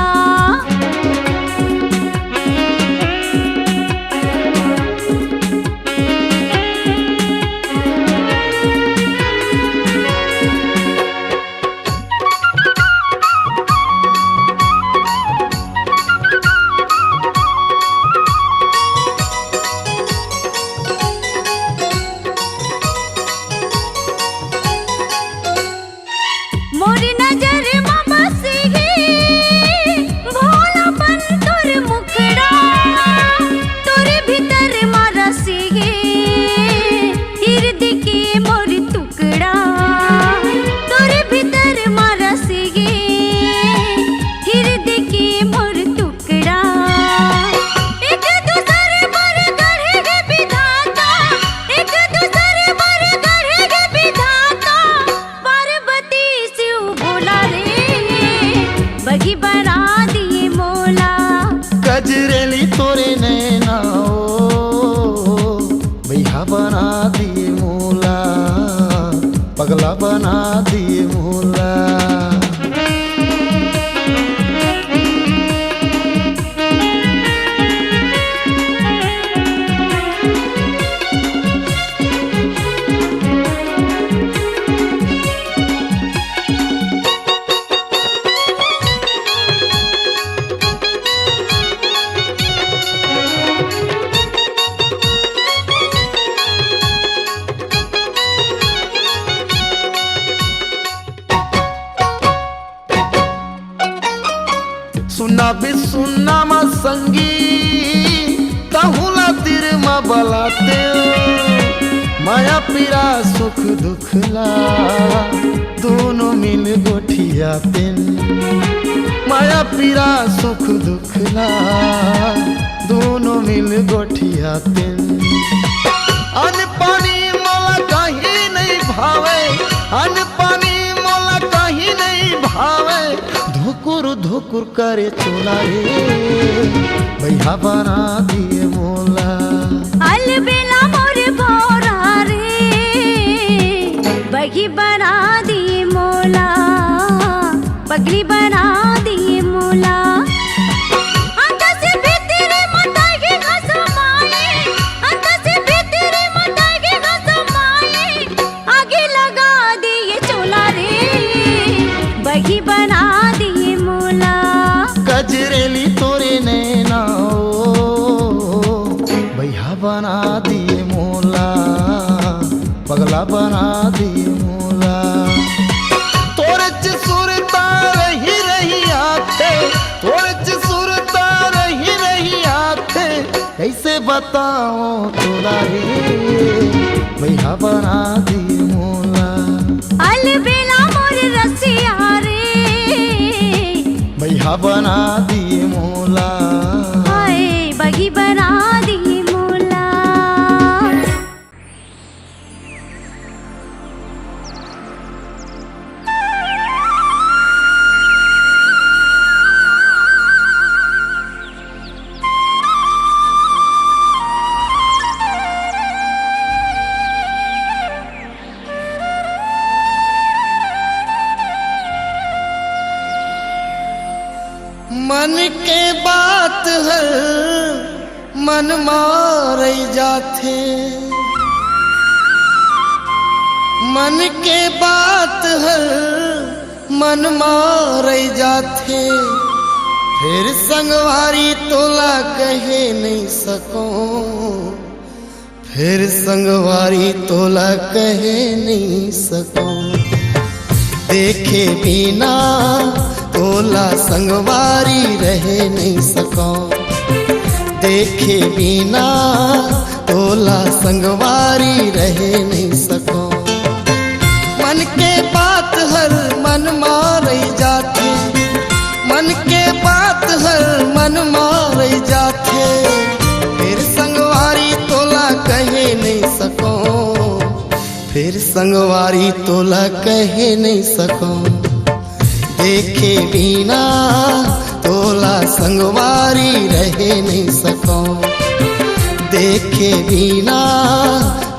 Speaker 2: मोर नजर में बस गई भोलापन तोर मुखड़ा, तोर भीतर में रस गई हृदय के मोर टुकड़ा, तोर भीतर में रस गई हृदय के मोर टुकड़ा। एक दूसरे पर गढ़े विधाता, एक दूसरे पर गढ़े विधाता, पार्वती बोला रे बगी बना दिए मोला।
Speaker 1: गजरेली तोरे नैना ओ बैहा बना दिए मोला, पगला बना दिए मोला। सुना भी सुना मा संगी तहुला तिर मा बलाते, माया पीरा सुख दुखला दोनों मिल गोठियाते। माया पीरा सुख दुखला दोनों मिल गोठियाते। अन पानी मोला कहीं नहीं भावे, अन पानी मोला कहीं नहीं भावे, धुकुर धुकुर करे चोला रे बैहा बना दिए मोला।
Speaker 2: अलबेला मोर भौरा रे बगी बना दिए मोला, पगली बना दिए मोला। अंत से भीतरे मतागे घसमाए, अंत से भीतरे मतागे घसमाए, आगे लगा दिए चोला रे बगी बना दिए मोला।
Speaker 1: गजरेली तोरे नैना ओ बैहा बना दिए मोला, पगला बना दिए मोला। तोरे च सुरता रही रही आते, तोरे च सुरता रही रही आते, कैसे बताओ तोला रे बैहा बना दिए मोला।
Speaker 2: अलबेला मोर रसिया रे
Speaker 1: बैहा बना दिए मोला,
Speaker 2: हाय बगी बना दिए मोला।
Speaker 1: मन के बात हर मन मार जाथे, मन के बात हर मन मार जाथे, फिर संगवारी तोला कहे नहीं सको, फिर संगवारी तोला कहे नहीं सको। देखे बिना तोला संगवारी रहे नहीं सको, देखे बिना तोला संगवारी रहे नहीं सको। मन के बात हर मन मारई जाथे, मन के बात हर मन मारई जाथे, फिर संगवारी तोला कहे नहीं सको, फिर संगवारी तोला कहे नहीं सको। देखे बिना तोला संगवारी रहे नहीं सको, देखे बिना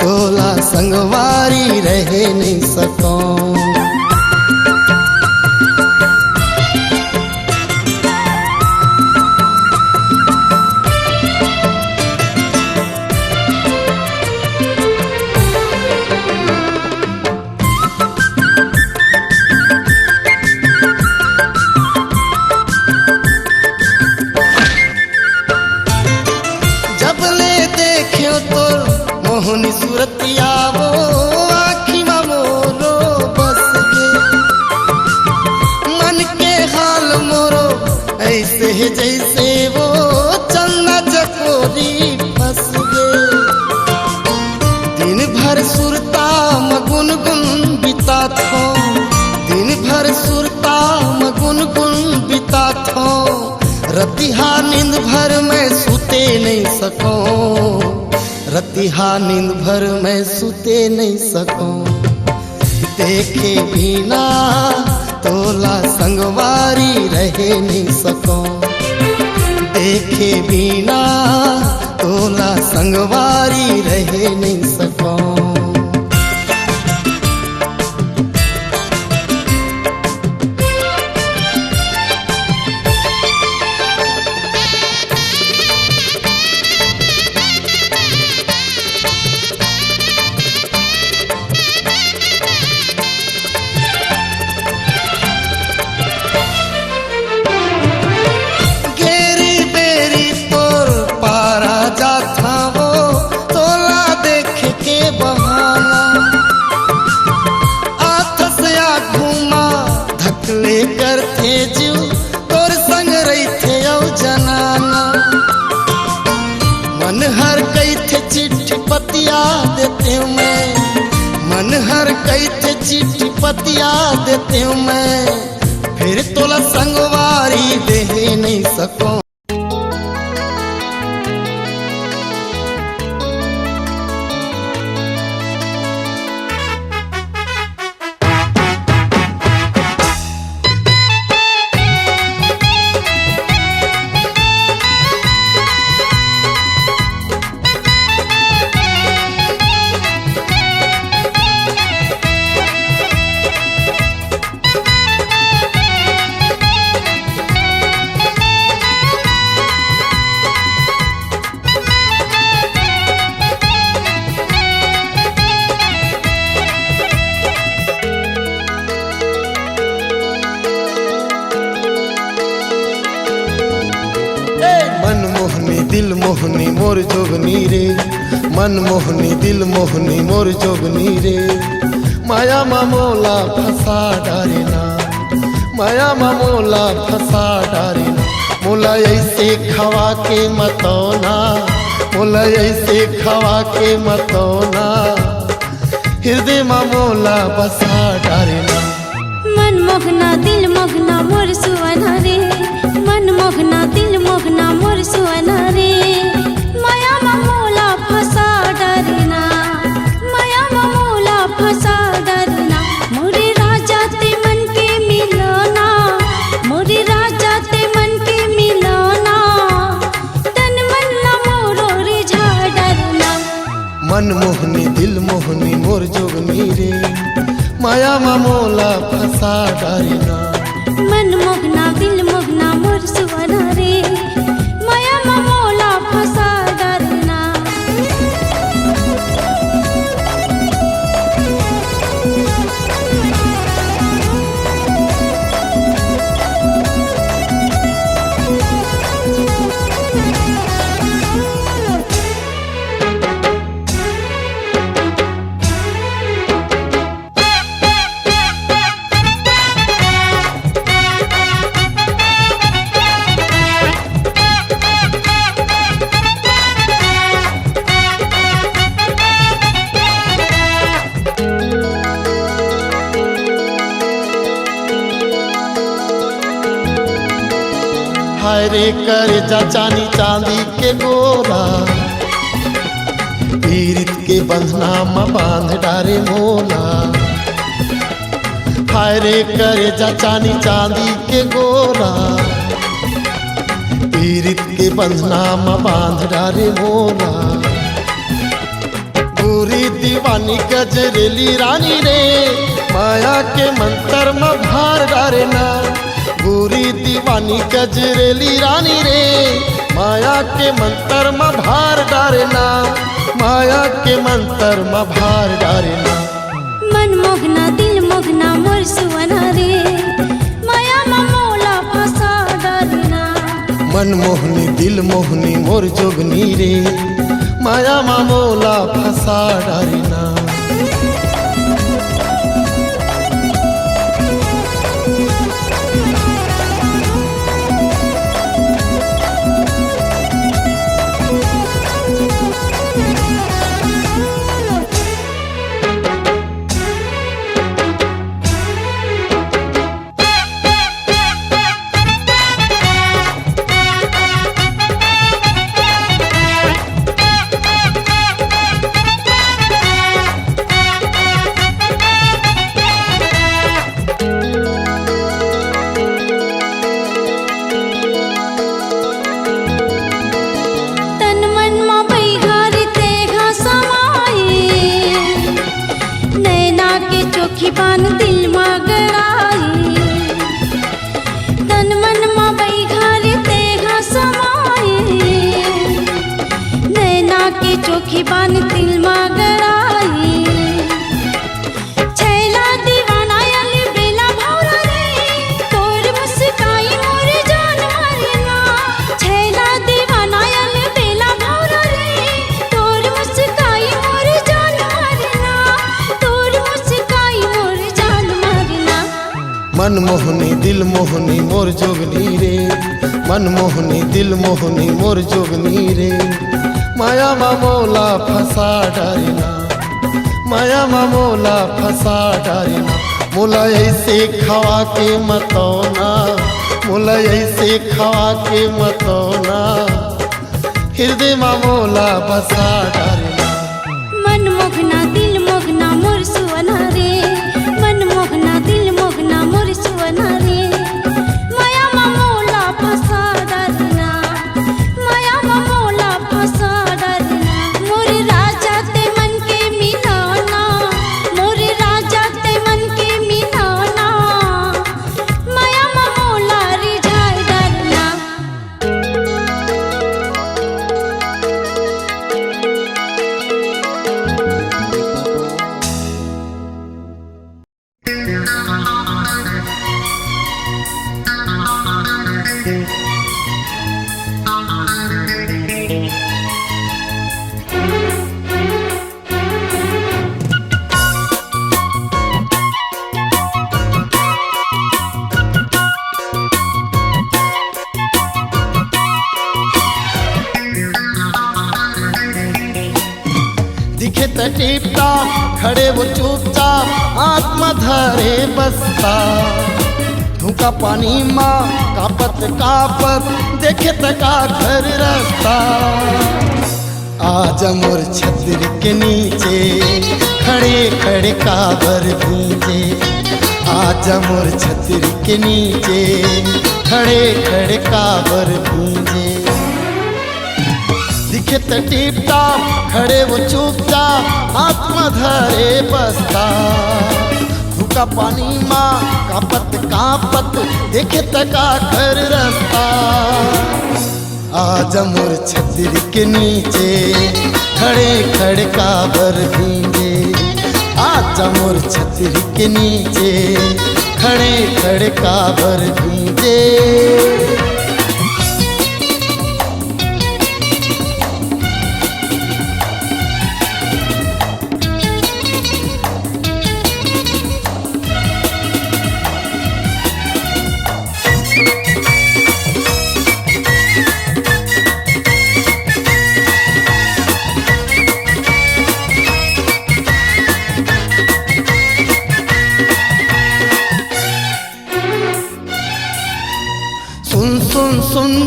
Speaker 1: तोला संगवारी रहे नहीं सको। मोहनी सूरतिया वो आँखी में मोरो बस गे, मन के हाल मोरो ऐसे है जैसे वो चन्ना चकोरी फंस गे। दिन भर सुरता में गुनगुन बिता थो, दिन भर सुरता में गुनगुन बिता थो, रतिहा नींद भर में सुते नहीं सको, रतिहा नींद भर में सुते नहीं सको। देखे बिना तोला संगवारी रहे नहीं सको, देखे बिना तोला संगवारी रहे नहीं सको। लेकर थे जीव तोर संग रही थे औ जनाना, मन हर कई थे चिट्ठी पतिया देते हूँ मैं, मन हर कई थे चिट्ठी पतिया देते हूँ मैं, फिर तोला संगवारी दे नहीं सको। दिल मोहनी मोर जोगनी रे, मन मोहनी दिल मोहनी मोर जोगनी रे, माया मामोला फंसा डारेना, माया मामोला फंसा डारेना, मोला ऐसे खवा के मतौना, मोला ऐसे खवा के मतौना, हृदय मामोला बसा डारेना।
Speaker 2: मन मोहना दिल मोहना मोर सुवना रे, मन मोहना दिल मोहना मोर सुवना रे, माया मामोला फंसा डरना, माया मामोला फंसा डरना, मोरे राजा ते मन के मिलाना, मोरे राजा ते मन के मिलाना, तन मन ना मोरो रिझा डरना।
Speaker 1: मन मोहनी दिल मोहनी मोर जोगनी रे, माया मामोला फंसा डारेना,
Speaker 2: मन मोहना दिल मोहना मोर सुवना रे, माया मामोला फंसा डरना।
Speaker 1: हाय रे कर जा चानी चांदी के गोरा, पीरित के बंधना में बांध डारे मोला। हाय रे कर जा चानी चांदी के गोरा, पीरित के बंधना में बांध डारे मोला। गोरी दीवानी गजरेली रानी रे, माया के मंत्र में भार डारे ना। गोरी दीवानी गजरेली रानी रे, माया के मंत्र में भार डारे ना। माया के मंत्र में भार डारे ना।
Speaker 2: मन मोहना दिल मोहना मोर सुवना रे, माया मा मोला फसा डारना।
Speaker 1: मन मोहनी दिल मोहनी मोर जोगनी रे, माया मा मोला फसा डारिना।
Speaker 2: बान दिल मा गड़ाई, तन मन मा बैघारे तेगा समाए। नैना के चोखी बान दिल मा गड़ाई, छैला दीवाना यल बेला भौरा रे, तोर मुस्काई मोर जान मारना। छैला दीवाना यल बेला भौरा रे, तोर मुस्काई मोर जान मारना। तोर मुस्काई
Speaker 1: मन मोहनी दिल मोहनी मोर जोगनी रे, मन मोहनी दिल मोहनी मोर जोगनी रे। माया मा मोला फसा डारिना, माया मा मोला फसा डारिना। मोला ऐसे खवा के मतौना, मोला ऐसे खवा के मतौना। हृदय मा मोला बसा डारिना।
Speaker 2: मन मोहना दिल मोहना मोर सुवना रे, मन मोहना दिल मोहना मोर सुवना रे। माया मा मोला फसा डारना, माया मा मोला फसा डारना। मोर राजा ते मन के मिलाना, मोर राजा ते मन के मिलाना। माया मा मोला रिझाई डारना।
Speaker 1: दिखे त टिपटा खड़े वो चुपचाप आत्मा धरे बसता। धूका पानी माँ कापत कापत देखे त का घर रास्ता। आजा मोर छत्र के नीचे खड़े खड़े काबर भींजे। आजा मोर छत्र के नीचे खड़े खड़े काबर भींजे। दिखे त टिपटाप खड़े वो चुपचाप आत्मा धरे बसता। धूका पानी माँ कापत कापत देखे त का घर रास्ता। आजा मोर छत्र के नीचे खड़े खड़े काबर भींगे। आजा मोर छत्र के नीचे खड़े खड़े काबर भींगे।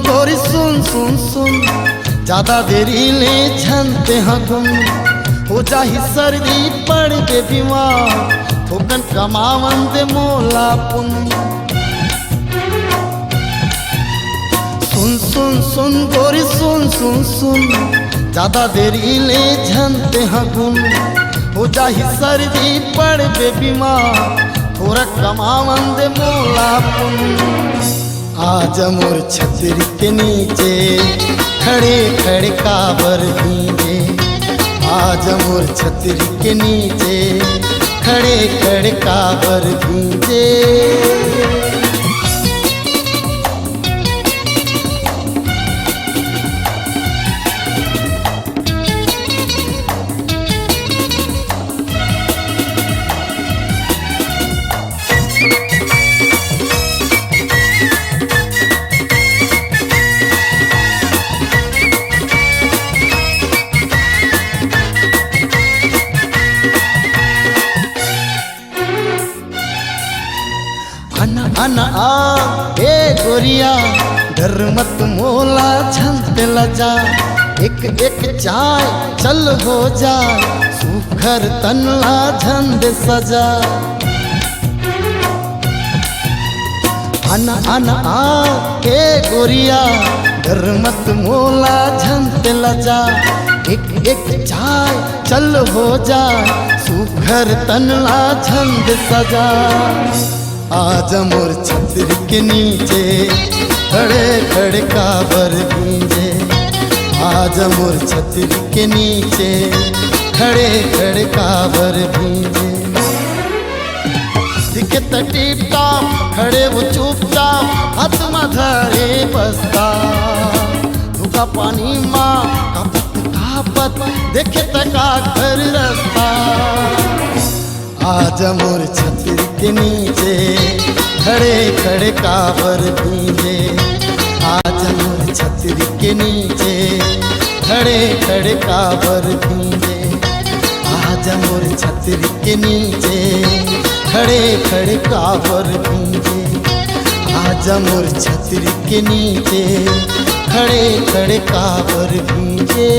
Speaker 1: गोरी सुन सुन सुन, ज्यादा देरी ले झनते हैं गुम, हो जाही सर्दी पड़ के बीमार, थोकन कमावन दे मोला पुन। सुन सुन सुन गोरी सुन सुन सुन, ज्यादा देरी ले झनते हैं गुम, हो जाही सर्दी पड़ के बीमार, थोड़ा कमावन दे मोला पुन। आज मोर छतरी के नीचे खड़े खड़े काबर भीगे, आज मोर छतरी के नीचे खड़े खड़े काबर भीगे। अना आ ए गोरिया, डर मत मोला झंते लजा, एक एक चाय चल हो जाए, सुखर तनला झंड सजा। अना अना आ ए गोरिया, डर मत मोला झंते लजा, एक एक चाय चल हो जाए, सुखर तनला झंड सजा। आज मोर छतरी के नीचे खड़े खड़े काबर भींजे, आज मोर छतरी के नीचे खड़े खड़े काबर भींजे। दिखे टीप टाप खड़े वो चुपचाप, हाथ में धरे बस्ता, धुका पानी माँ कापत कापत, देखे तका घर रास्ता। आज मोर छतरी के नीचे खड़े खड़े काबर भींगे, आज मोर छतरी के नीचे खड़े खड़े काबर भींगे, आज मोर छतरी के नीचे खड़े खड़े काबर भींगे, आज मोर छतरी के नीचे खड़े खड़े काबर भींगे।